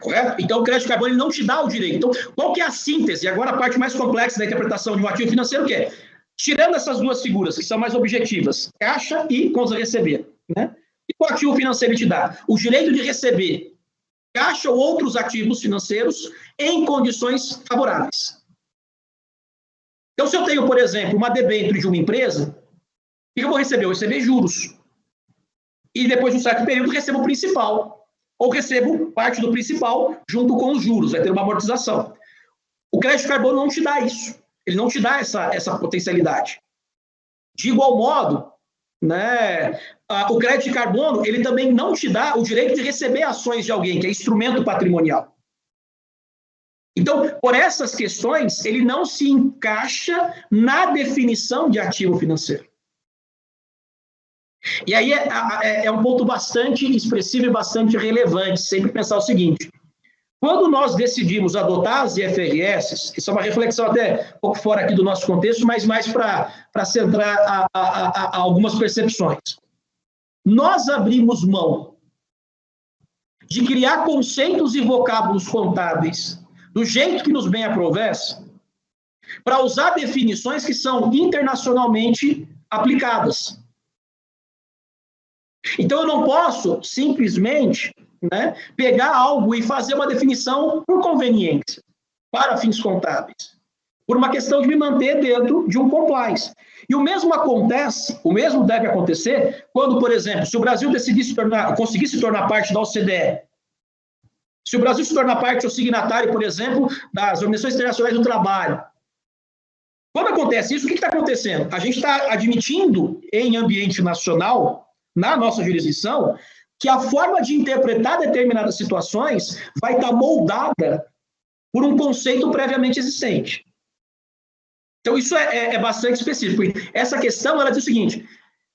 Correto? Então, o crédito de carbono ele não te dá o direito. Então, qual que é a síntese? Agora, a parte mais complexa da interpretação de um ativo financeiro, que é, tirando essas duas figuras, que são mais objetivas, caixa e contas a receber, né? E o ativo financeiro te dá o direito de receber caixa ou outros ativos financeiros em condições favoráveis. Então, se eu tenho, por exemplo, uma debênture de uma empresa, o que eu vou receber? Eu vou receber juros. E depois de um certo período, recebo o principal. Ou recebo parte do principal junto com os juros. Vai ter uma amortização. O crédito de carbono não te dá isso. Ele não te dá essa potencialidade. De igual modo, né, o crédito de carbono ele também não te dá o direito de receber ações de alguém, que é instrumento patrimonial. Então, por essas questões, ele não se encaixa na definição de ativo financeiro. E aí é um ponto bastante expressivo e bastante relevante, sempre pensar o seguinte: quando nós decidimos adotar as IFRS, isso é uma reflexão até um pouco fora aqui do nosso contexto, mas mais para centrar a algumas percepções. Nós abrimos mão de criar conceitos e vocábulos contábeis do jeito que nos bem aprovesse, para usar definições que são internacionalmente aplicadas. Então, eu não posso simplesmente, né, pegar algo e fazer uma definição por conveniência, para fins contábeis, por uma questão de me manter dentro de um compliance. E o mesmo deve acontecer quando, por exemplo, se o Brasil conseguir se tornar parte da OCDE, se o Brasil se tornar parte ou signatário, por exemplo, das Organizações Internacionais do Trabalho. Quando acontece isso, o que está acontecendo? A gente está admitindo em ambiente nacional, na nossa jurisdição, que a forma de interpretar determinadas situações vai estar moldada por um conceito previamente existente. Então, isso é bastante específico. Essa questão, ela diz o seguinte: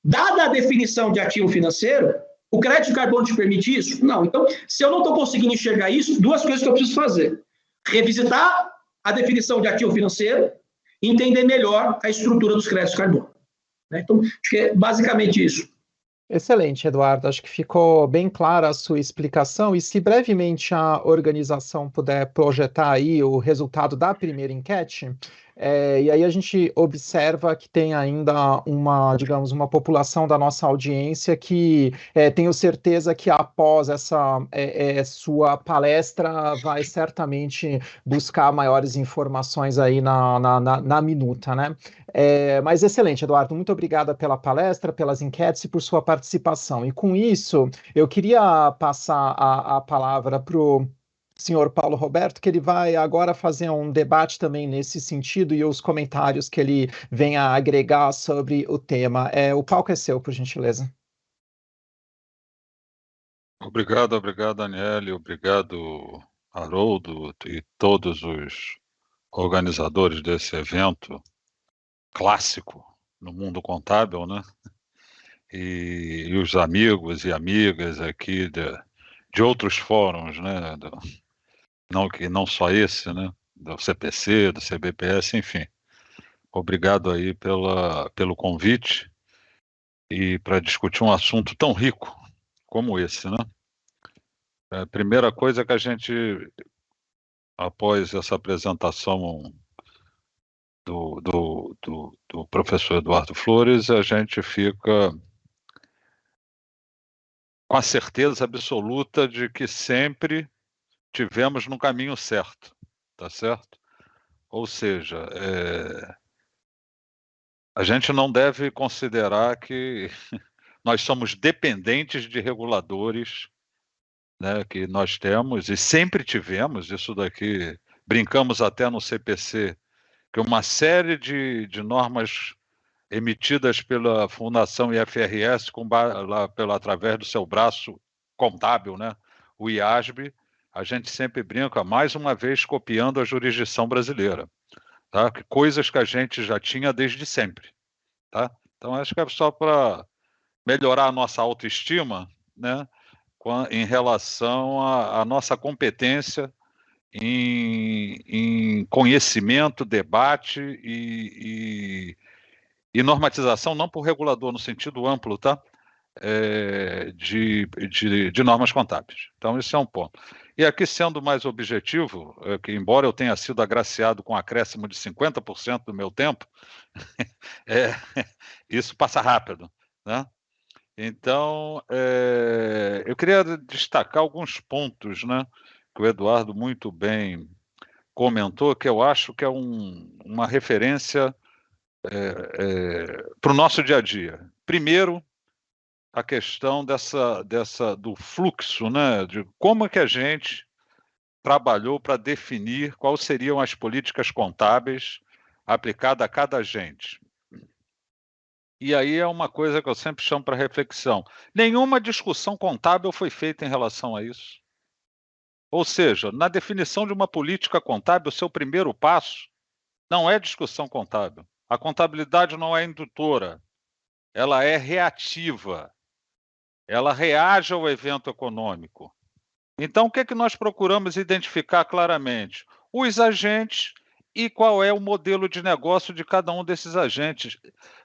dada a definição de ativo financeiro, o crédito de carbono te permite isso? Não. Então, se eu não estou conseguindo enxergar isso, duas coisas que eu preciso fazer: revisitar a definição de ativo financeiro e entender melhor a estrutura dos créditos de carbono. Então, acho que é basicamente isso. Excelente, Eduardo. Acho que ficou bem clara a sua explicação. E se brevemente a organização puder projetar aí o resultado da primeira enquete, e aí a gente observa que tem ainda uma população da nossa audiência que tenho certeza que após essa sua palestra vai certamente buscar maiores informações aí na minuta, né? Mas excelente, Eduardo. Muito obrigada pela palestra, pelas enquetes e por sua participação. E com isso, eu queria passar a palavra para o senhor Paulo Roberto, que ele vai agora fazer um debate também nesse sentido e os comentários que ele vem a agregar sobre o tema. O palco é seu, por gentileza. Obrigado, Daniele, obrigado, Haroldo, e todos os organizadores desse evento clássico no mundo contábil, né? E os amigos e amigas aqui de outros fóruns, né? Não só esse, né? Do CPC, do CBPS, enfim. Obrigado aí pelo convite e para discutir um assunto tão rico como esse, né? A primeira coisa que a gente, após essa apresentação do professor Eduardo Flores, a gente fica com a certeza absoluta de que sempre tivemos no caminho certo, tá certo? Ou seja, a gente não deve considerar que nós somos dependentes de reguladores, né, que nós temos e sempre tivemos, isso daqui, brincamos até no CPC, que uma série de normas emitidas pela Fundação IFRS através do seu braço contábil, né, o IASB, a gente sempre brinca, mais uma vez copiando a jurisdição brasileira, tá? Coisas que a gente já tinha desde sempre, tá? Então acho que é só para melhorar a nossa autoestima, né, em relação à nossa competência em conhecimento, debate e normatização, não por regulador no sentido amplo, tá? De normas contábeis. Então, esse é um ponto. E aqui, sendo mais objetivo, que embora eu tenha sido agraciado com um acréscimo de 50% do meu tempo, isso passa rápido, né? Então, eu queria destacar alguns pontos, né, que o Eduardo muito bem comentou, que eu acho que é uma referência para o nosso dia a dia. Primeiro, a questão do fluxo, né, de como é que a gente trabalhou para definir quais seriam as políticas contábeis aplicadas a cada agente. E aí é uma coisa que eu sempre chamo para reflexão. Nenhuma discussão contábil foi feita em relação a isso. Ou seja, na definição de uma política contábil, o seu primeiro passo não é discussão contábil. A contabilidade não é indutora, ela é reativa. Ela reage ao evento econômico. Então, o que é que nós procuramos identificar claramente? Os agentes e qual é o modelo de negócio de cada um desses agentes.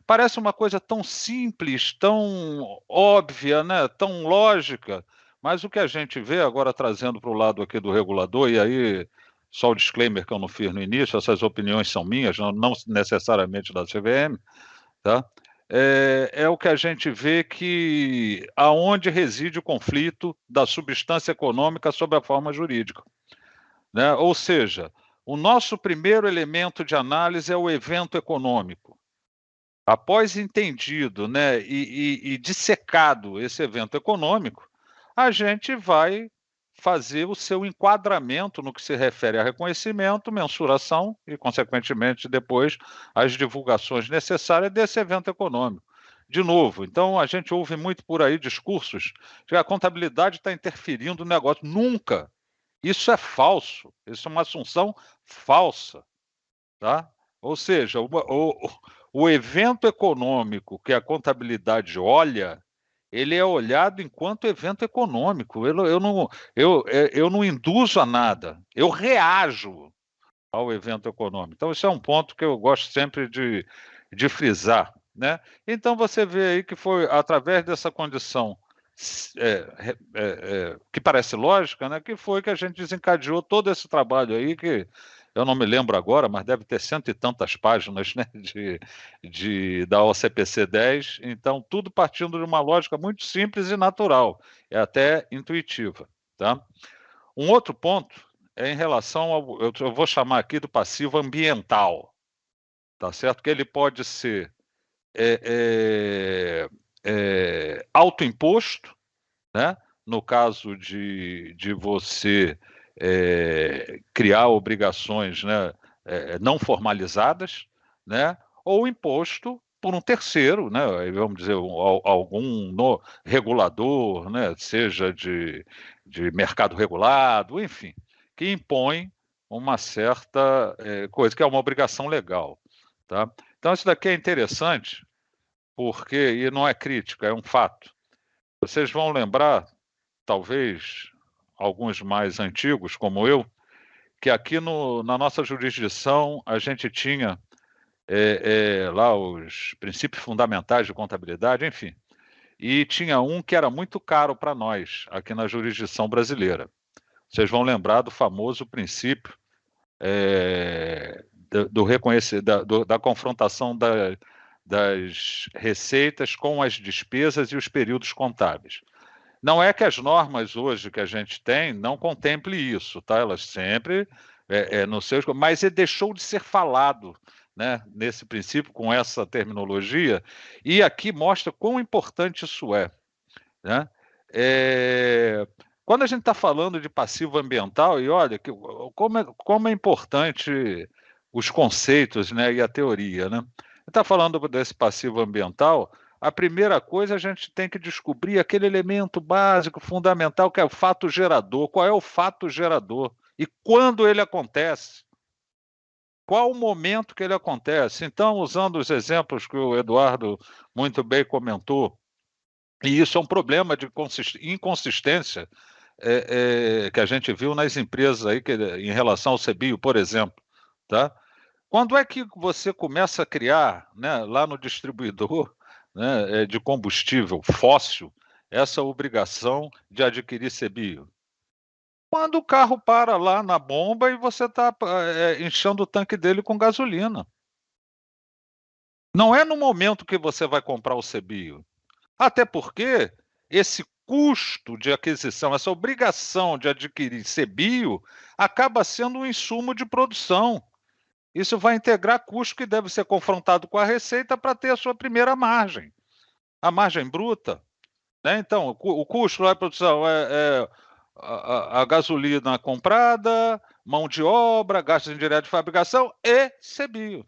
Parece uma coisa tão simples, tão óbvia, né? Tão lógica, mas o que a gente vê, agora trazendo para o lado aqui do regulador, e aí só o disclaimer que eu não fiz no início, essas opiniões são minhas, não necessariamente da CVM, tá? É o que a gente vê que aonde reside o conflito da substância econômica sob a forma jurídica, né? Ou seja, o nosso primeiro elemento de análise é o evento econômico. Após entendido, né, e dissecado esse evento econômico, a gente vai fazer o seu enquadramento no que se refere a reconhecimento, mensuração e, consequentemente, depois as divulgações necessárias desse evento econômico. De novo, então a gente ouve muito por aí discursos de que a contabilidade está interferindo no negócio. Nunca! Isso é falso, isso é uma assunção falsa, tá? Ou seja, o evento econômico que a contabilidade olha, ele é olhado enquanto evento econômico. Eu não induzo a nada, eu reajo ao evento econômico. Então, isso é um ponto que eu gosto sempre de frisar, né? Então, você vê aí que foi através dessa condição que parece lógica, né, que foi que a gente desencadeou todo esse trabalho aí, que eu não me lembro agora, mas deve ter 100 e tantas páginas, né, da OCPC 10, então tudo partindo de uma lógica muito simples e natural, é até intuitiva, tá? Um outro ponto é em relação eu vou chamar aqui do passivo ambiental, tá certo? Que ele pode ser autoimposto, né? No caso de você criar obrigações, né, não formalizadas, né? Ou imposto por um terceiro, né? Vamos dizer, algum regulador, né? Seja de mercado regulado, enfim, que impõe uma certa coisa, que é uma obrigação legal, tá? Então, isso daqui é interessante, porque, e não é crítica, é um fato. Vocês vão lembrar, talvez alguns mais antigos, como eu, que aqui na nossa jurisdição a gente tinha lá os princípios fundamentais de contabilidade, enfim, e tinha um que era muito caro para nós, aqui na jurisdição brasileira. Vocês vão lembrar do famoso princípio da confrontação das receitas com as despesas e os períodos contábeis. Não é que as normas hoje que a gente tem não contemplem isso, tá? Elas sempre no seu, mas deixou de ser falado, né, nesse princípio, com essa terminologia, e aqui mostra quão importante isso é, né? Quando a gente está falando de passivo ambiental, e olha como é importante os conceitos, né, e a teoria, né? Está falando desse passivo ambiental, a primeira coisa a gente tem que descobrir aquele elemento básico, fundamental, que é o fato gerador. Qual é o fato gerador? E quando ele acontece? Qual o momento que ele acontece? Então, usando os exemplos que o Eduardo muito bem comentou, e isso é um problema de inconsistência que a gente viu nas empresas aí, em relação ao CBio, por exemplo, tá? Quando é que você começa a criar, né, lá no distribuidor, né, de combustível fóssil, essa obrigação de adquirir CBio? Quando o carro para lá na bomba e você está enchendo o tanque dele com gasolina. Não é no momento que você vai comprar o CBio. Até porque esse custo de aquisição, essa obrigação de adquirir CBio, acaba sendo um insumo de produção. Isso vai integrar custo que deve ser confrontado com a receita para ter a sua primeira margem, a margem bruta, né? Então, o custo da produção é a gasolina comprada, mão de obra, gastos indiretos de fabricação e CBio.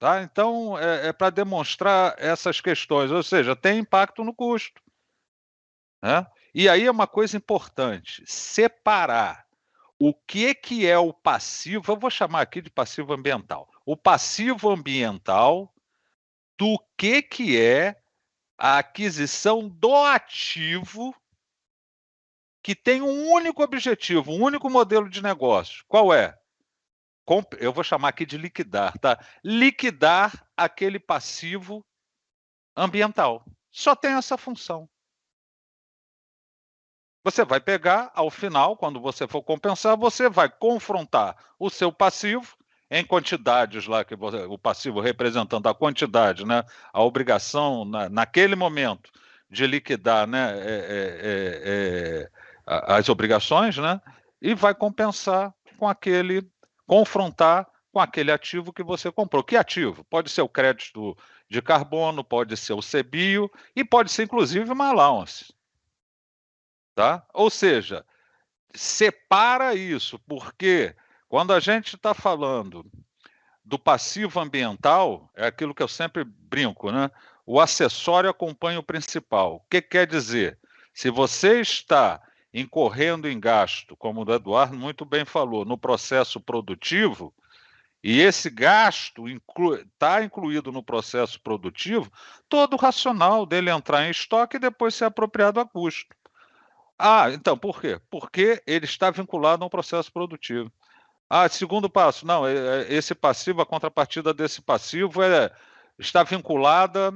Tá? Então, é para demonstrar essas questões, ou seja, tem impacto no custo, né? E aí é uma coisa importante, separar o que é o passivo, eu vou chamar aqui de passivo ambiental. O passivo ambiental do que é a aquisição do ativo que tem um único objetivo, um único modelo de negócio. Qual é? Eu vou chamar aqui de liquidar, tá? Liquidar aquele passivo ambiental. Só tem essa função. Você vai pegar, ao final, quando você for compensar, você vai confrontar o seu passivo em quantidades lá, o passivo representando a quantidade, né, a obrigação naquele momento de liquidar, né, as obrigações, né, e vai compensar confrontar com aquele ativo que você comprou. Que ativo? Pode ser o crédito de carbono, pode ser o CBio e pode ser inclusive uma allowance. Tá? Ou seja, separa isso, porque quando a gente está falando do passivo ambiental, é aquilo que eu sempre brinco, né? O acessório acompanha o principal. O que quer dizer? Se você está incorrendo em gasto, como o Eduardo muito bem falou, no processo produtivo, e esse gasto está incluído no processo produtivo, todo o racional dele entrar em estoque e depois ser apropriado a custo. Então, por quê? Porque ele está vinculado a um processo produtivo. Segundo passo, não, esse passivo, a contrapartida desse passivo está vinculada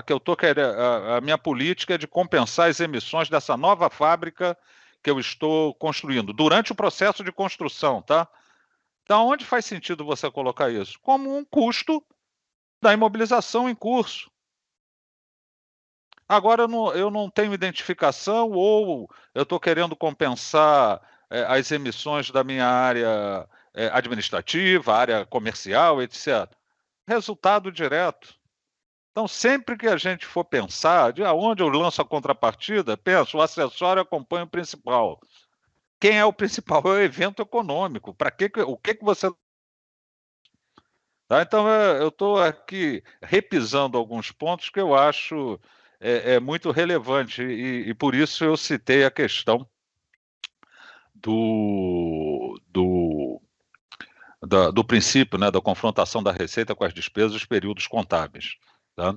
que eu estou querendo, a minha política é de compensar as emissões dessa nova fábrica que eu estou construindo, durante o processo de construção, tá? Então, onde faz sentido você colocar isso? Como um custo da imobilização em curso. Agora eu não tenho identificação ou eu estou querendo compensar as emissões da minha área administrativa, área comercial, etc. Resultado direto. Então, sempre que a gente for pensar de aonde eu lanço a contrapartida, penso, o acessório acompanha o principal. Quem é o principal? É o evento econômico. O que você... Tá? Então, eu estou aqui repisando alguns pontos que eu acho muito relevante e por isso eu citei a questão do princípio, né, da confrontação da receita com as despesas dos períodos contábeis. Tá?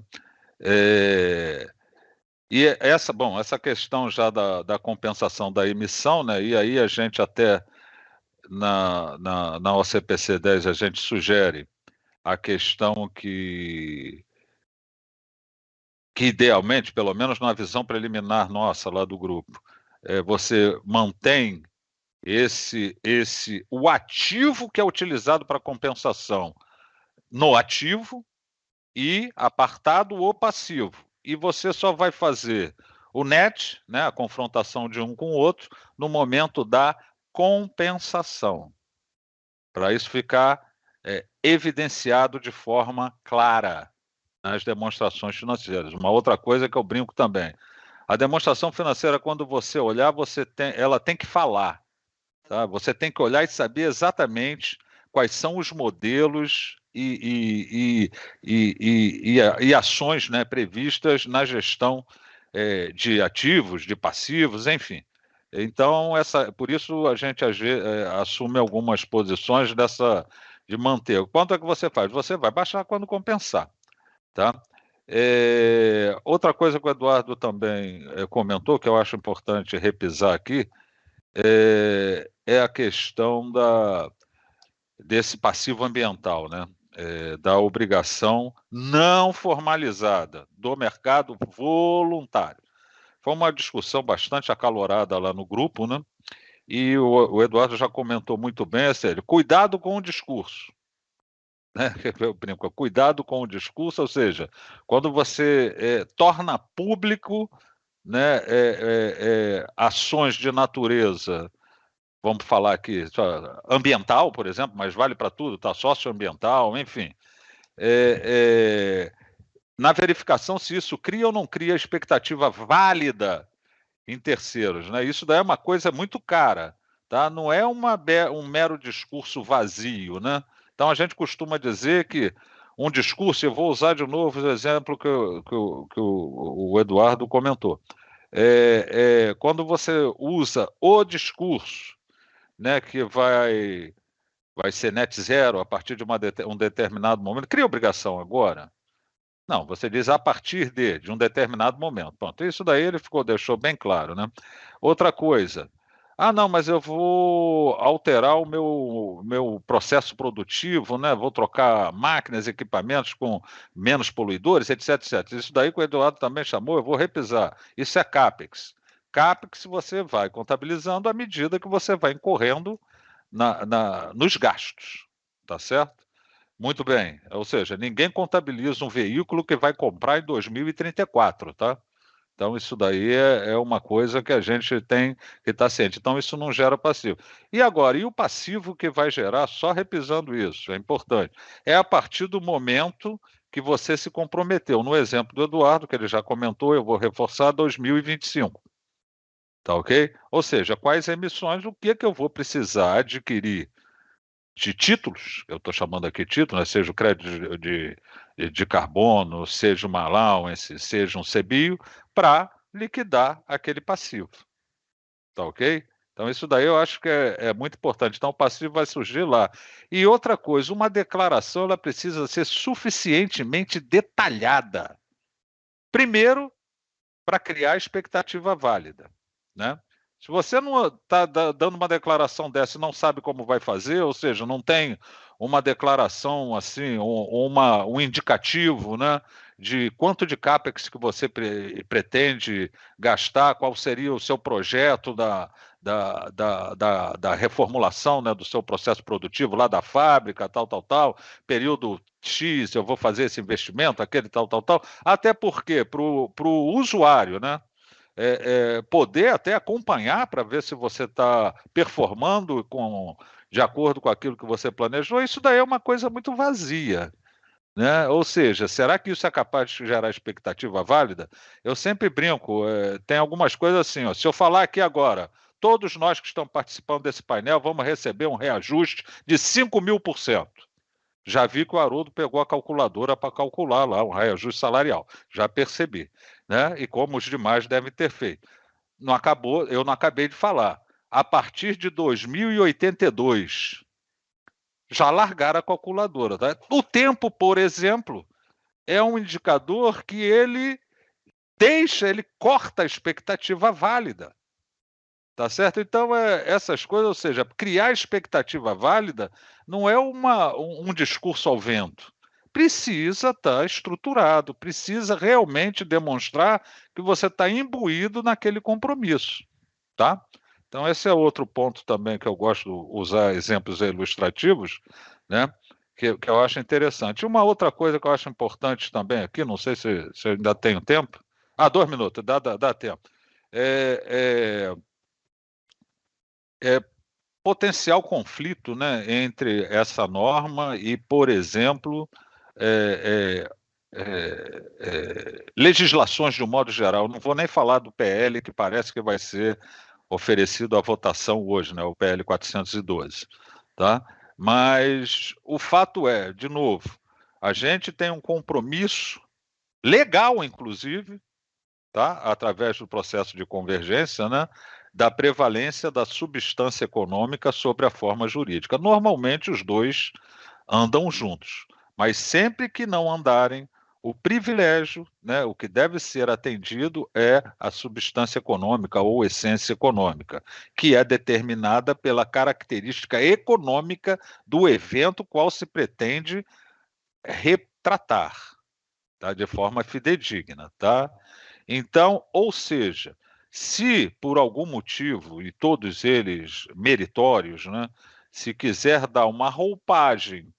E essa questão já da compensação da emissão, né, e aí a gente até na OCPC 10 a gente sugere a questão que idealmente, pelo menos numa visão preliminar nossa lá do grupo, você mantém o ativo que é utilizado para compensação no ativo e apartado o passivo. E você só vai fazer o net, né, a confrontação de um com o outro, no momento da compensação. para isso ficar evidenciado de forma clara nas demonstrações financeiras. Uma outra coisa que eu brinco também, a demonstração financeira, quando você olhar, ela tem que falar. Tá? Você tem que olhar e saber exatamente quais são os modelos e ações, né, previstas na gestão de ativos, de passivos, enfim. Então, por isso a gente assume algumas posições de manter. Quanto é que você faz? Você vai baixar quando compensar. Tá? Outra coisa que o Eduardo também comentou, que eu acho importante repisar aqui, é a questão desse passivo ambiental, né? Da obrigação não formalizada do mercado voluntário. Foi uma discussão bastante acalorada lá no grupo, né? E o Eduardo já comentou muito bem, é sério, cuidado com o discurso. Né? Eu brinco, cuidado com o discurso, ou seja, quando você torna público, né, ações de natureza, vamos falar aqui, ambiental, por exemplo, mas vale para tudo, tá? Socioambiental, enfim. Na verificação se isso cria ou não cria expectativa válida em terceiros, né? Isso daí é uma coisa muito cara, tá? Não é um mero discurso vazio, né? Então a gente costuma dizer que um discurso, eu vou usar de novo o exemplo que o Eduardo comentou, quando você usa o discurso, né, que vai ser net zero a partir de um determinado momento, cria obrigação agora? Não, você diz a partir de um determinado momento. Pronto, isso daí ele deixou bem claro, né? Outra coisa, não, mas eu vou alterar o meu processo produtivo, né? Vou trocar máquinas, equipamentos com menos poluidores, etc, etc. Isso daí que o Eduardo também chamou, eu vou repisar. Isso é CAPEX. CAPEX você vai contabilizando à medida que você vai incorrendo nos gastos, tá certo? Muito bem, ou seja, ninguém contabiliza um veículo que vai comprar em 2034, tá? Então, isso daí é uma coisa que a gente tem que estar ciente. Então, isso não gera passivo. E agora, e o passivo que vai gerar, só repisando isso, é importante, é a partir do momento que você se comprometeu. No exemplo do Eduardo, que ele já comentou, eu vou reforçar, 2025. Tá ok? Ou seja, quais emissões, o que eu vou precisar adquirir de títulos, eu estou chamando aqui título, né, seja o crédito de carbono, seja uma allowance, seja um CBIO, para liquidar aquele passivo. Tá ok? Então, isso daí eu acho que é muito importante. Então, o passivo vai surgir lá. E outra coisa, uma declaração ela precisa ser suficientemente detalhada. Primeiro, para criar expectativa válida, né? Se você não está dando uma declaração dessa e não sabe como vai fazer, ou seja, não tem uma declaração assim, um indicativo, né, de quanto de CAPEX que você pretende gastar, qual seria o seu projeto da reformulação, né, do seu processo produtivo lá da fábrica, tal, período X, eu vou fazer esse investimento, aquele tal, até porque para o usuário, né, poder até acompanhar para ver se você está performando de acordo com aquilo que você planejou, isso daí é uma coisa muito vazia. Né? Ou seja, será que isso é capaz de gerar expectativa válida? Eu sempre brinco, tem algumas coisas assim, ó, se eu falar aqui agora, todos nós que estão participando desse painel vamos receber um reajuste de 5.000%. Já vi que o Haroldo pegou a calculadora para calcular lá um reajuste salarial, já percebi, né? E como os demais devem ter feito. Eu não acabei de falar. A partir de 2082, já largaram a calculadora. Tá? O tempo, por exemplo, é um indicador que ele corta a expectativa válida. Tá certo? Então, essas coisas, ou seja, criar expectativa válida não é um discurso ao vento. Precisa estar estruturado, precisa realmente demonstrar que você está imbuído naquele compromisso. Tá? Então, esse é outro ponto também que eu gosto de usar exemplos ilustrativos, né? Que eu acho interessante. Uma outra coisa que eu acho importante também aqui, não sei se eu ainda tenho tempo. 2 minutos, dá tempo. potencial conflito, né, entre essa norma e, por exemplo, legislações de um modo geral. Não vou nem falar do PL, que parece que vai ser oferecido à votação hoje, né, o PL 412, tá? Mas o fato é, de novo, a gente tem um compromisso legal, inclusive, tá? Através do processo de convergência, né? Da prevalência da substância econômica sobre a forma jurídica. Normalmente os dois andam juntos, mas sempre que não andarem, o privilégio, né, o que deve ser atendido é a substância econômica ou essência econômica, que é determinada pela característica econômica do evento qual se pretende retratar, tá, de forma fidedigna, tá? Então, ou seja, se por algum motivo, e todos eles meritórios, né, se quiser dar uma roupagem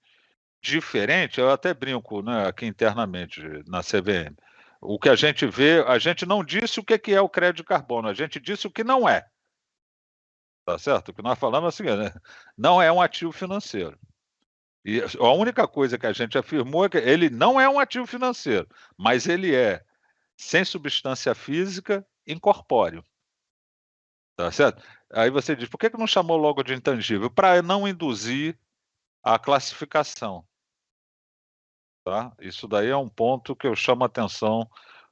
diferente, eu até brinco, né, aqui internamente na CVM, o que a gente vê, a gente não disse o que é o crédito de carbono, a gente disse o que não é. Tá certo? O que nós falamos é o seguinte, né? Não é um ativo financeiro. E a única coisa que a gente afirmou é que ele não é um ativo financeiro, mas ele é sem substância física, incorpóreo. Tá certo? Aí você diz, por que não chamou logo de intangível? Para não induzir a classificação. Tá? Isso daí é um ponto que eu chamo a atenção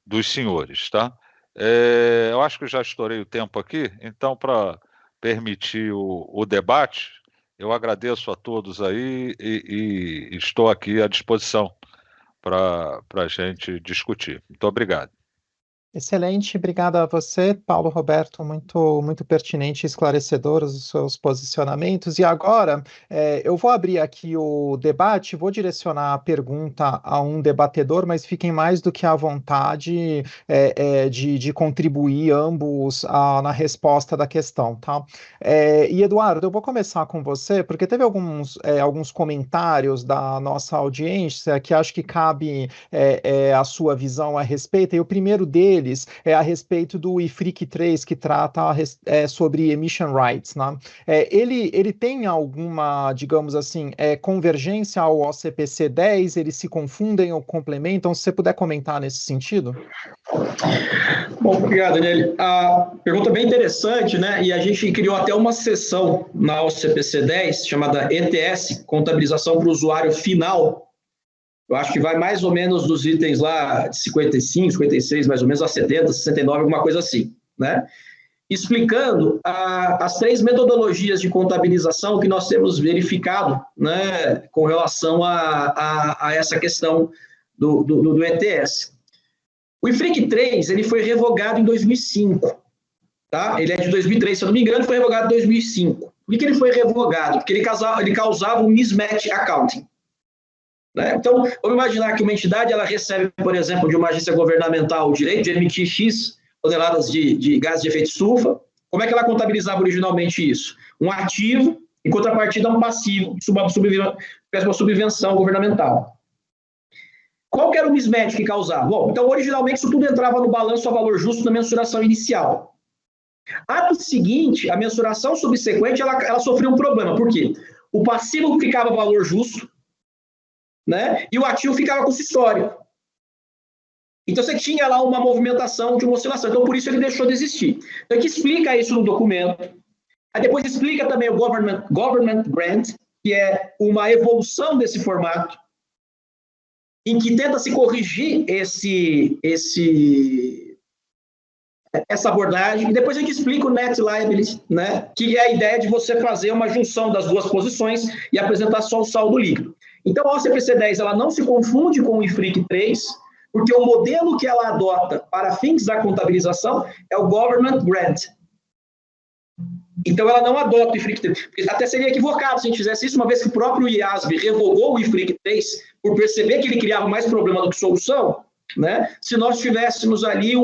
dos senhores. Tá? Eu acho que eu já estourei o tempo aqui, então, para permitir o debate, eu agradeço a todos aí e estou aqui à disposição para a gente discutir. Muito obrigado. Excelente, obrigada a você, Paulo Roberto, muito pertinente e esclarecedor os seus posicionamentos. E agora, eu vou abrir aqui o debate, vou direcionar a pergunta a um debatedor, mas fiquem mais do que à vontade de contribuir ambos na resposta da questão, tá? E Eduardo, eu vou começar com você, porque teve alguns comentários da nossa audiência que acho que cabe a sua visão a respeito, e o primeiro deles é a respeito do IFRIC 3, que trata sobre emission rights, né? Ele tem alguma, digamos assim, convergência ao OCPC 10, eles se confundem ou complementam? Se você puder comentar nesse sentido. Bom, obrigado, Daniel. A pergunta é bem interessante, né? E a gente criou até uma seção na OCPC 10, chamada ETS, contabilização para o usuário final. Eu acho que vai mais ou menos dos itens lá de 55, 56, mais ou menos a 70, 69, alguma coisa assim, né? Explicando as 3 metodologias de contabilização que nós temos verificado, né, com relação a essa questão do ETS. O IFRIC 3, ele foi revogado em 2005, tá? Ele é de 2003, se eu não me engano, foi revogado em 2005. Por que ele foi revogado? Porque ele causava um mismatch accounting. Né? Então, vamos imaginar que uma entidade ela recebe, por exemplo, de uma agência governamental o direito de emitir X toneladas de gases de efeito estufa. Como é que ela contabilizava originalmente isso? Um ativo, em contrapartida, um passivo, uma subvenção governamental. Qual que era o mismatch que causava? Bom, então, originalmente, isso tudo entrava no balanço a valor justo na mensuração inicial. Ato seguinte, a mensuração subsequente, ela sofreu um problema. Por quê? O passivo ficava a valor justo, né? E o ativo ficava concessório. Então, você tinha lá uma movimentação de uma oscilação. Então, por isso ele deixou de existir. Então, aqui explica isso no documento. Aí depois explica também o Government Grant, que é uma evolução desse formato, em que tenta se corrigir essa abordagem. E depois a gente explica o Net Liability, né? Que é a ideia de você fazer uma junção das duas posições e apresentar só o saldo líquido. Então, a OCPC 10 ela não se confunde com o IFRIC 3, porque o modelo que ela adota para fins da contabilização é o Government Grant. Então, ela não adota o IFRIC 3. Até seria equivocado se a gente fizesse isso, uma vez que o próprio IASB revogou o IFRIC 3 por perceber que ele criava mais problema do que solução, né? Se nós tivéssemos ali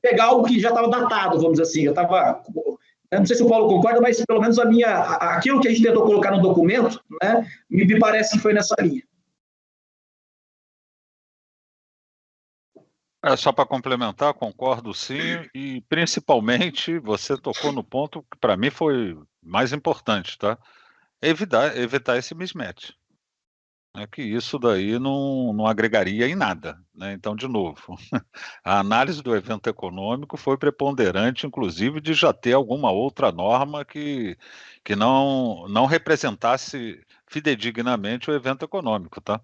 pegar algo que já estava datado, vamos dizer assim, já estava... Não sei se o Paulo concorda, mas pelo menos aquilo que a gente tentou colocar no documento, né, me parece que foi nessa linha. Só para complementar, concordo sim, e principalmente você tocou no ponto que para mim foi mais importante, tá? É evitar esse mismatch. Que isso daí não agregaria em nada, né? Então, de novo, a análise do evento econômico foi preponderante, inclusive, de já ter alguma outra norma que não representasse fidedignamente o evento econômico, tá?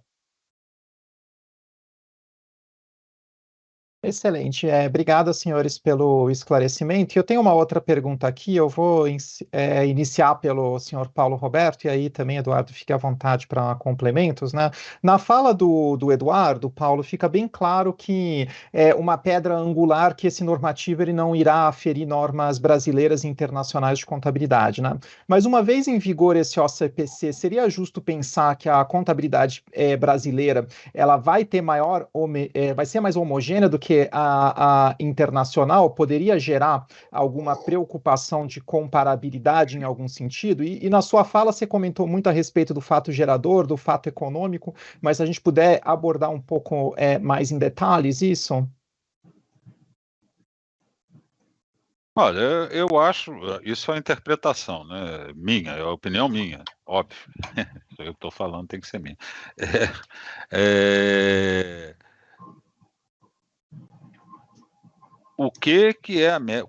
Excelente. Obrigado, senhores, pelo esclarecimento. Eu tenho uma outra pergunta aqui. Eu vou iniciar pelo senhor Paulo Roberto, e aí também, Eduardo, fique à vontade para complementos, né? Na fala do Eduardo, Paulo, fica bem claro que é uma pedra angular que esse normativo ele não irá aferir normas brasileiras e internacionais de contabilidade, né? Mas uma vez em vigor esse OCPC, seria justo pensar que a contabilidade brasileira ela vai ter vai ser mais homogênea do que a internacional? Poderia gerar alguma preocupação de comparabilidade em algum sentido? E na sua fala você comentou muito a respeito do fato gerador, do fato econômico, mas se a gente puder abordar um pouco mais em detalhes isso? Olha, eu acho, isso é uma interpretação, né? Minha, é a opinião minha, óbvio. Eu estou falando, tem que ser minha.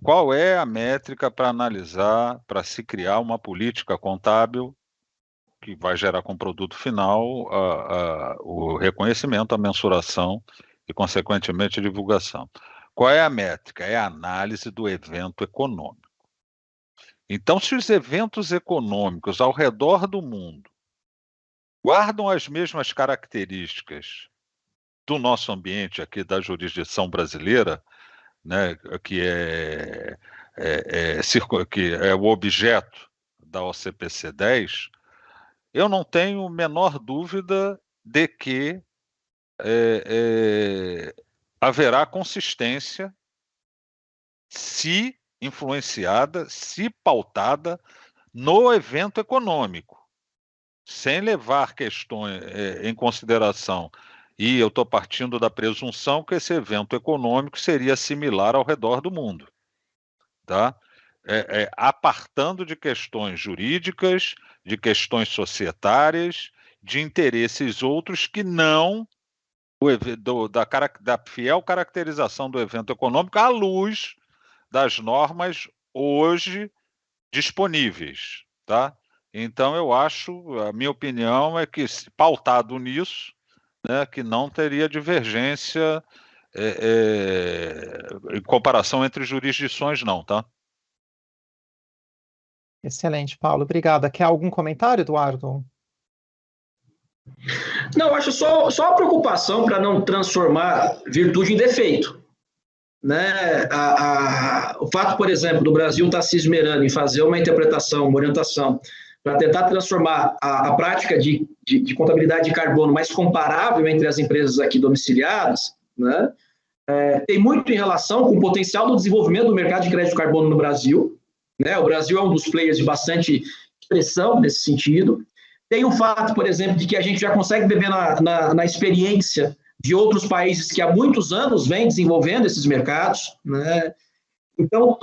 Qual é a métrica para analisar, para se criar uma política contábil que vai gerar com o produto final o reconhecimento, a mensuração e, consequentemente, a divulgação? Qual é a métrica? É a análise do evento econômico. Então, se os eventos econômicos ao redor do mundo guardam as mesmas características do nosso ambiente aqui, da jurisdição brasileira, né, que é o objeto da OCPC 10, eu não tenho menor dúvida de que haverá consistência se influenciada, se pautada no evento econômico, sem levar questões em consideração. E eu estou partindo da presunção que esse evento econômico seria similar ao redor do mundo, tá? Apartando de questões jurídicas, de questões societárias, de interesses outros que não da fiel caracterização do evento econômico à luz das normas hoje disponíveis, tá? Então, a minha opinião é que, pautado nisso, né, que não teria divergência em comparação entre jurisdições, não, tá? Excelente, Paulo. Obrigada. Quer algum comentário, Eduardo? Não, acho só a preocupação para não transformar virtude em defeito. Né? O fato, por exemplo, do Brasil estar se esmerando em fazer uma interpretação, uma orientação, para tentar transformar a prática de contabilidade de carbono mais comparável entre as empresas aqui domiciliadas, né? Tem muito em relação com o potencial do desenvolvimento do mercado de crédito de carbono no Brasil. Né? O Brasil é um dos players de bastante expressão nesse sentido. Tem o fato, por exemplo, de que a gente já consegue beber na experiência de outros países que há muitos anos vêm desenvolvendo esses mercados. Né? Então,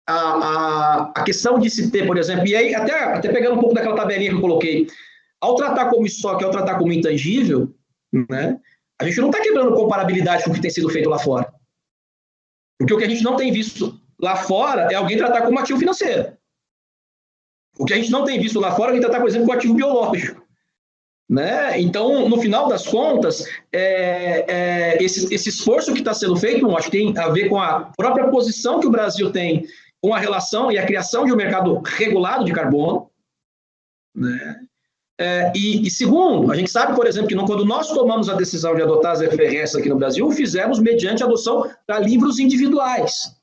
a questão de se ter, por exemplo, e aí até pegando um pouco daquela tabelinha que eu coloquei, ao tratar como estoque, ao tratar como intangível, né, a gente não está quebrando comparabilidade com o que tem sido feito lá fora. Porque o que a gente não tem visto lá fora é alguém tratar como ativo financeiro. O que a gente não tem visto lá fora é alguém tratar, por exemplo, como ativo biológico. Né? Então, no final das contas, esse esforço que está sendo feito, acho que tem a ver com a própria posição que o Brasil tem com a relação e a criação de um mercado regulado de carbono. Né? E segundo, a gente sabe, por exemplo, que quando nós tomamos a decisão de adotar as FRS aqui no Brasil, fizemos mediante a adoção para livros individuais.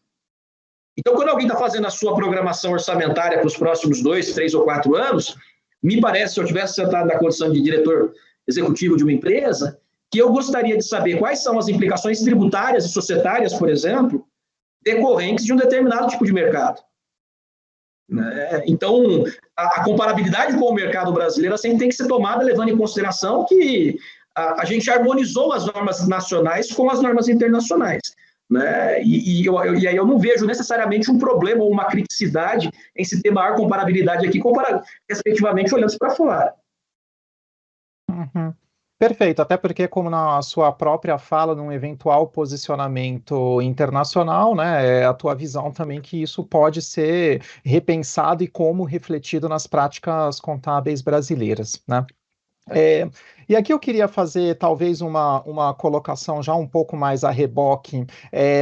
Então, quando alguém está fazendo a sua programação orçamentária para os próximos 2, 3 ou 4 anos, me parece, se eu tivesse sentado na condição de diretor executivo de uma empresa, que eu gostaria de saber quais são as implicações tributárias e societárias, por exemplo, decorrentes de um determinado tipo de mercado. Então, a comparabilidade com o mercado brasileiro sempre tem que ser tomada levando em consideração que a gente harmonizou as normas nacionais com as normas internacionais. né? E aí eu não vejo necessariamente um problema ou uma criticidade em se ter maior comparabilidade aqui, respectivamente, olhando para fora. Uhum. Perfeito, até porque, como na sua própria fala, num eventual posicionamento internacional, né, é a tua visão também que isso pode ser repensado e como refletido nas práticas contábeis brasileiras, né? E aqui eu queria fazer talvez uma colocação já um pouco mais a reboque,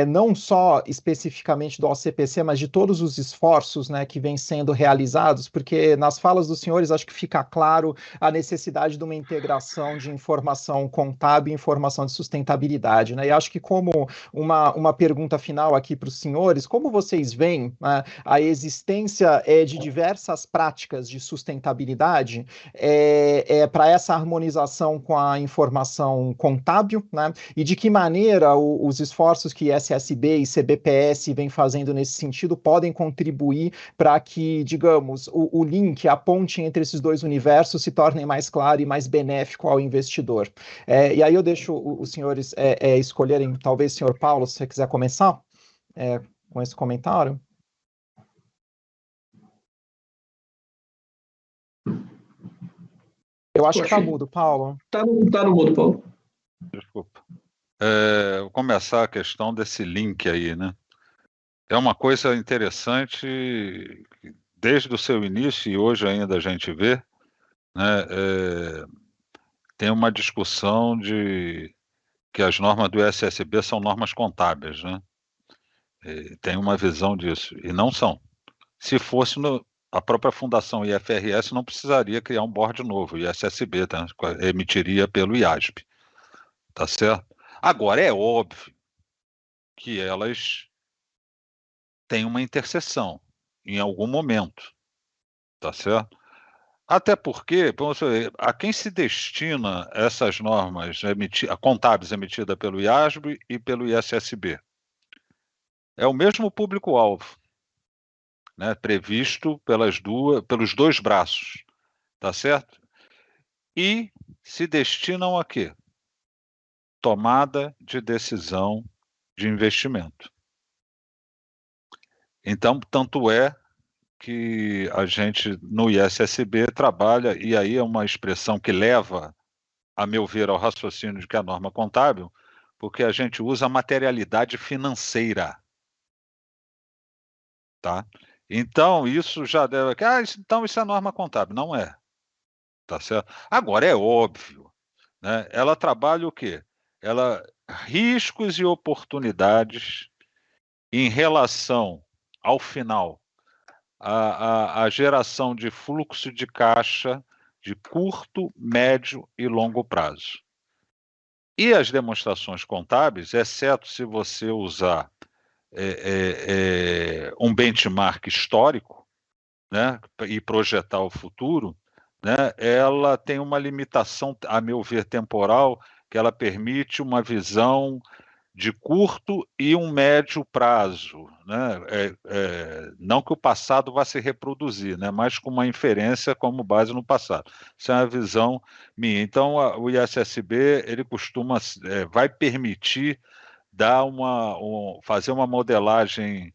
não só especificamente do OCPC, mas de todos os esforços, né, que vêm sendo realizados, porque nas falas dos senhores acho que fica claro a necessidade de uma integração de informação contábil e informação de sustentabilidade, né? E acho que como uma pergunta final aqui para os senhores, como vocês veem, né, a existência de diversas práticas de sustentabilidade para essa harmonização com a informação contábil, né? E de que maneira os esforços que SSB e CBPS vêm fazendo nesse sentido podem contribuir para que, digamos, o link, a ponte entre esses dois universos se torne mais claro e mais benéfico ao investidor. E aí eu deixo os senhores escolherem, talvez, senhor Paulo, se você quiser começar com esse comentário. Eu acho que está mudo, Paulo. Está no mudo, Paulo. Desculpa. Vou começar a questão desse link aí, né? É uma coisa interessante, desde o seu início, e hoje ainda a gente vê, né? Tem uma discussão de que as normas do SSB são normas contábeis, né? Tem uma visão disso, e não são. Se fosse a própria Fundação IFRS não precisaria criar um board novo, o ISSB, tá? Emitiria pelo IASB, tá certo? Agora, é óbvio que elas têm uma interseção em algum momento, tá certo? Até porque, a quem se destina essas normas contábeis emitidas pelo IASB e pelo ISSB? É o mesmo público-alvo, né, previsto pelos dois braços, tá certo? E se destinam a quê? Tomada de decisão de investimento. Então, tanto é que a gente, no ISSB, trabalha, e aí é uma expressão que leva, a meu ver, ao raciocínio de que a norma contábil, porque a gente usa a materialidade financeira. Tá? Então, isso já deve... então isso é norma contábil. Não é. Tá certo? Agora, é óbvio, né? Ela trabalha o quê? Riscos e oportunidades em relação, ao final, a geração de fluxo de caixa de curto, médio e longo prazo. E as demonstrações contábeis, exceto se você usar um benchmark histórico, né, e projetar o futuro, né, ela tem uma limitação, a meu ver, temporal, que ela permite uma visão de curto e um médio prazo, né? Não que o passado vá se reproduzir, né? Mas com uma inferência como base no passado. Isso é uma visão minha. Então, o ISSB ele vai permitir fazer uma modelagem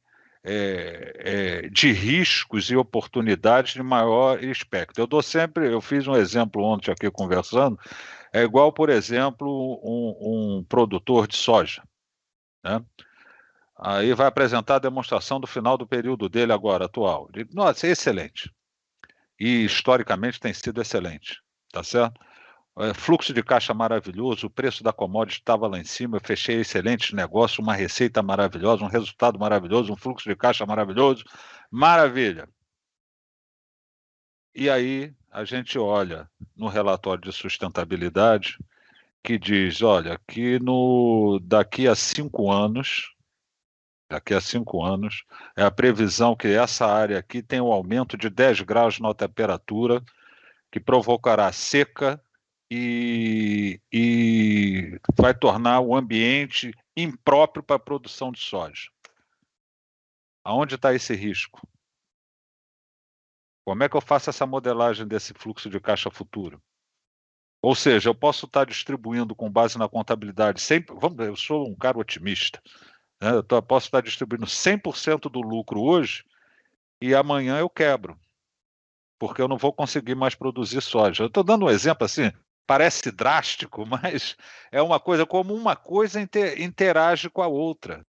de riscos e oportunidades de maior espectro. Eu fiz um exemplo ontem aqui conversando, é igual, por exemplo, um produtor de soja, né? Aí vai apresentar a demonstração do final do período dele agora, atual. Nossa, é excelente. E historicamente tem sido excelente, tá certo? Fluxo de caixa maravilhoso, o preço da commodity estava lá em cima, eu fechei excelente negócio, uma receita maravilhosa, um resultado maravilhoso, um fluxo de caixa maravilhoso, maravilha. E aí a gente olha no relatório de sustentabilidade que diz, olha, que daqui a 5 anos, é a previsão que essa área aqui tem um aumento de 10 graus na temperatura, que provocará seca e vai tornar o ambiente impróprio para a produção de soja. Aonde está esse risco? Como é que eu faço essa modelagem desse fluxo de caixa futuro? Ou seja, eu posso estar distribuindo com base na contabilidade sempre. Eu sou um cara otimista, né? Posso estar distribuindo 100% do lucro hoje e amanhã eu quebro, porque eu não vou conseguir mais produzir soja. Eu estou dando um exemplo assim, parece drástico, mas é uma coisa como uma coisa interage com a outra.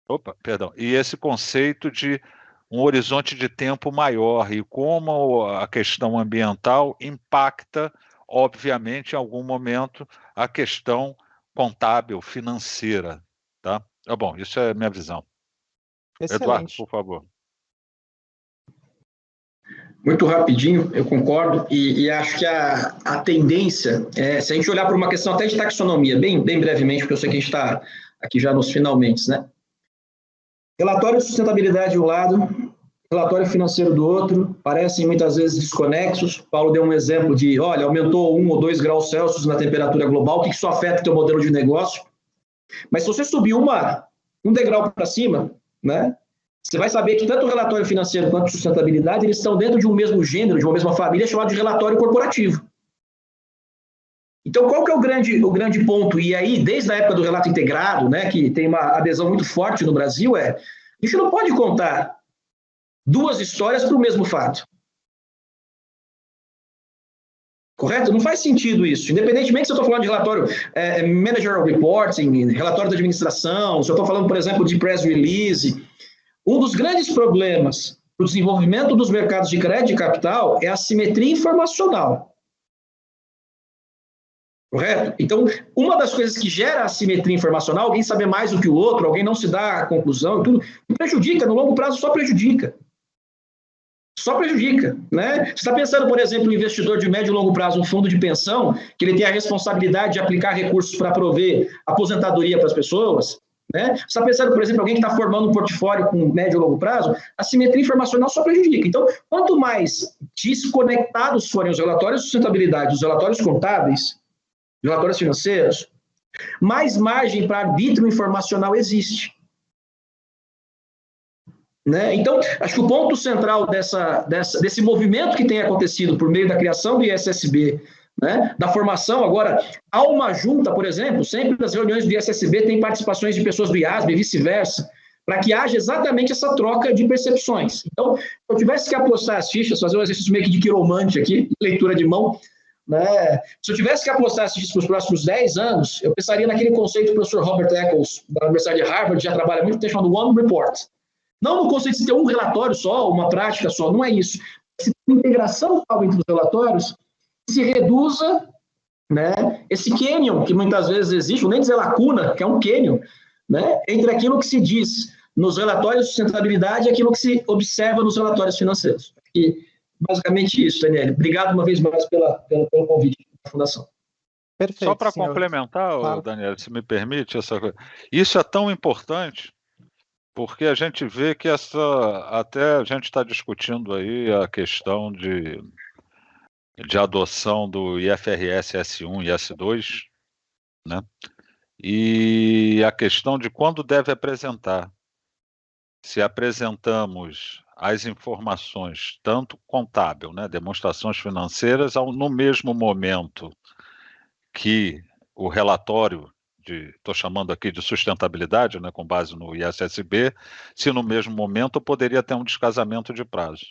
Opa, perdão. E esse conceito de um horizonte de tempo maior e como a questão ambiental impacta, obviamente, em algum momento, a questão contábil, financeira, tá? Tá bom, isso é a minha visão. Eduardo, Excelente. por favor. Muito rapidinho, eu concordo, e acho que a tendência, se a gente olhar para uma questão até de taxonomia, bem brevemente, porque eu sei que a gente está aqui já nos finalmente, né? Relatório de sustentabilidade de um lado, relatório financeiro do outro, parecem muitas vezes desconexos. Paulo deu um exemplo de, olha, aumentou 1 ou 2 graus Celsius na temperatura global, o que isso afeta o teu modelo de negócio? Mas se você subir um degrau para cima, né, você vai saber que tanto o relatório financeiro quanto a sustentabilidade, eles estão dentro de um mesmo gênero, de uma mesma família, chamado de relatório corporativo. Então, qual que é o grande ponto? E aí, desde a época do relato integrado, né, que tem uma adesão muito forte no Brasil, a gente não pode contar duas histórias para o mesmo fato. Correto? Não faz sentido isso. Independentemente se eu estou falando de relatório managerial reporting, relatório da administração, se eu estou falando, por exemplo, de press release, um dos grandes problemas para o desenvolvimento dos mercados de crédito e capital é a assimetria informacional. Correto? Então, uma das coisas que gera assimetria informacional, alguém saber mais do que o outro, alguém não se dá a conclusão, tudo, prejudica, no longo prazo só prejudica. Só prejudica, né? Você está pensando, por exemplo, um investidor de médio e longo prazo, um fundo de pensão, que ele tem a responsabilidade de aplicar recursos para prover aposentadoria para as pessoas, né? Você está pensando, por exemplo, alguém que está formando um portfólio com médio e longo prazo, a simetria informacional só prejudica. Então, quanto mais desconectados forem os relatórios de sustentabilidade, os relatórios contábeis, os relatórios financeiros, mais margem para arbítrio informacional existe. Né? Então, acho que o ponto central desse movimento que tem acontecido por meio da criação do ISSB, né, da formação, agora, há uma junta, por exemplo, sempre nas reuniões do ISSB tem participações de pessoas do IASB e vice-versa, para que haja exatamente essa troca de percepções. Então, se eu tivesse que apostar as fichas, fazer um exercício meio que de quiromante aqui, leitura de mão, né, se eu tivesse que apostar as fichas para os próximos 10 anos, eu pensaria naquele conceito do professor Robert Eccles, da Universidade de Harvard, já trabalha muito tempo, chamado One Report. Não no conceito de ter um relatório só, uma prática só, não é isso. Se tem integração tal entre os relatórios, se reduza, né, esse canyon que muitas vezes existe, vou nem dizer lacuna, que é um canyon, né, entre aquilo que se diz nos relatórios de sustentabilidade e aquilo que se observa nos relatórios financeiros. E basicamente isso, Daniel. Obrigado uma vez mais pelo convite da Fundação. Perfeito, só para complementar, claro. Daniel, se me permite, isso é tão importante, porque a gente vê que até a gente está discutindo aí a questão de adoção do IFRS S1 e S2, né? E a questão de quando deve apresentar. Se apresentamos as informações, tanto contábil, né, demonstrações financeiras, no mesmo momento que o relatório estou chamando aqui de sustentabilidade, né, com base no ISSB, se no mesmo momento poderia ter um descasamento de prazo.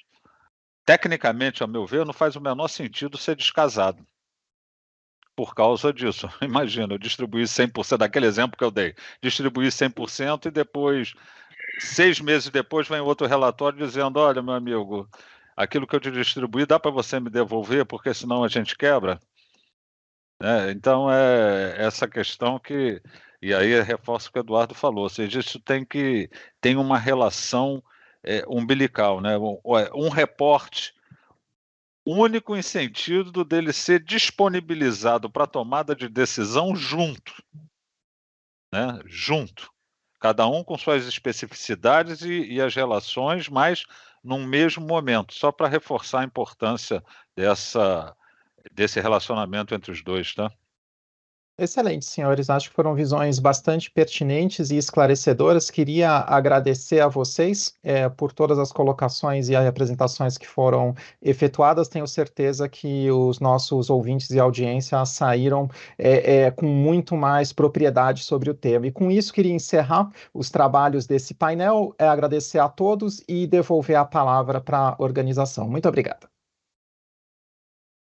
Tecnicamente, a meu ver, não faz o menor sentido ser descasado. Por causa disso, imagina, eu distribuir 100%, daquele exemplo que eu dei, distribuir 100% e depois, 6 meses depois, vem outro relatório dizendo, olha, meu amigo, aquilo que eu te distribuí, dá para você me devolver, porque senão a gente quebra? Então, é essa questão que, e aí reforço o que o Eduardo falou, ou seja, isso tem uma relação umbilical, né? Um reporte único em sentido dele ser disponibilizado para tomada de decisão junto, né? Junto, cada um com suas especificidades e as relações, mas num mesmo momento, só para reforçar a importância desse relacionamento entre os dois, tá? Excelente, senhores. Acho que foram visões bastante pertinentes e esclarecedoras. Queria agradecer a vocês por todas as colocações e apresentações que foram efetuadas. Tenho certeza que os nossos ouvintes e audiência saíram com muito mais propriedade sobre o tema. E com isso, queria encerrar os trabalhos desse painel, agradecer a todos e devolver a palavra para a organização. Muito obrigado.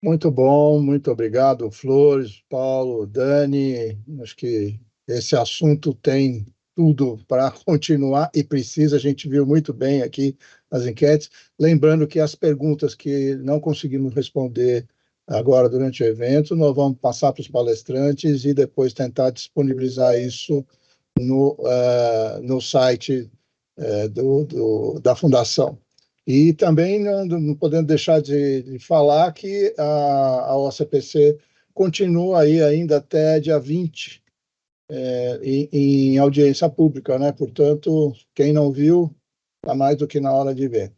Muito bom, muito obrigado, Flores, Paulo, Dani. Acho que esse assunto tem tudo para continuar e precisa, a gente viu muito bem aqui as enquetes. Lembrando que as perguntas que não conseguimos responder agora durante o evento, nós vamos passar para os palestrantes e depois tentar disponibilizar isso no site da Fundação. E também não podemos deixar de falar que a OCPC continua aí ainda até dia 20 em audiência pública, né? Portanto, quem não viu, está mais do que na hora de ver.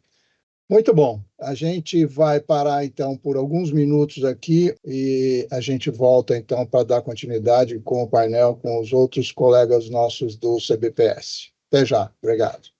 Muito bom. A gente vai parar, então, por alguns minutos aqui e a gente volta, então, para dar continuidade com o painel, com os outros colegas nossos do CBPS. Até já. Obrigado.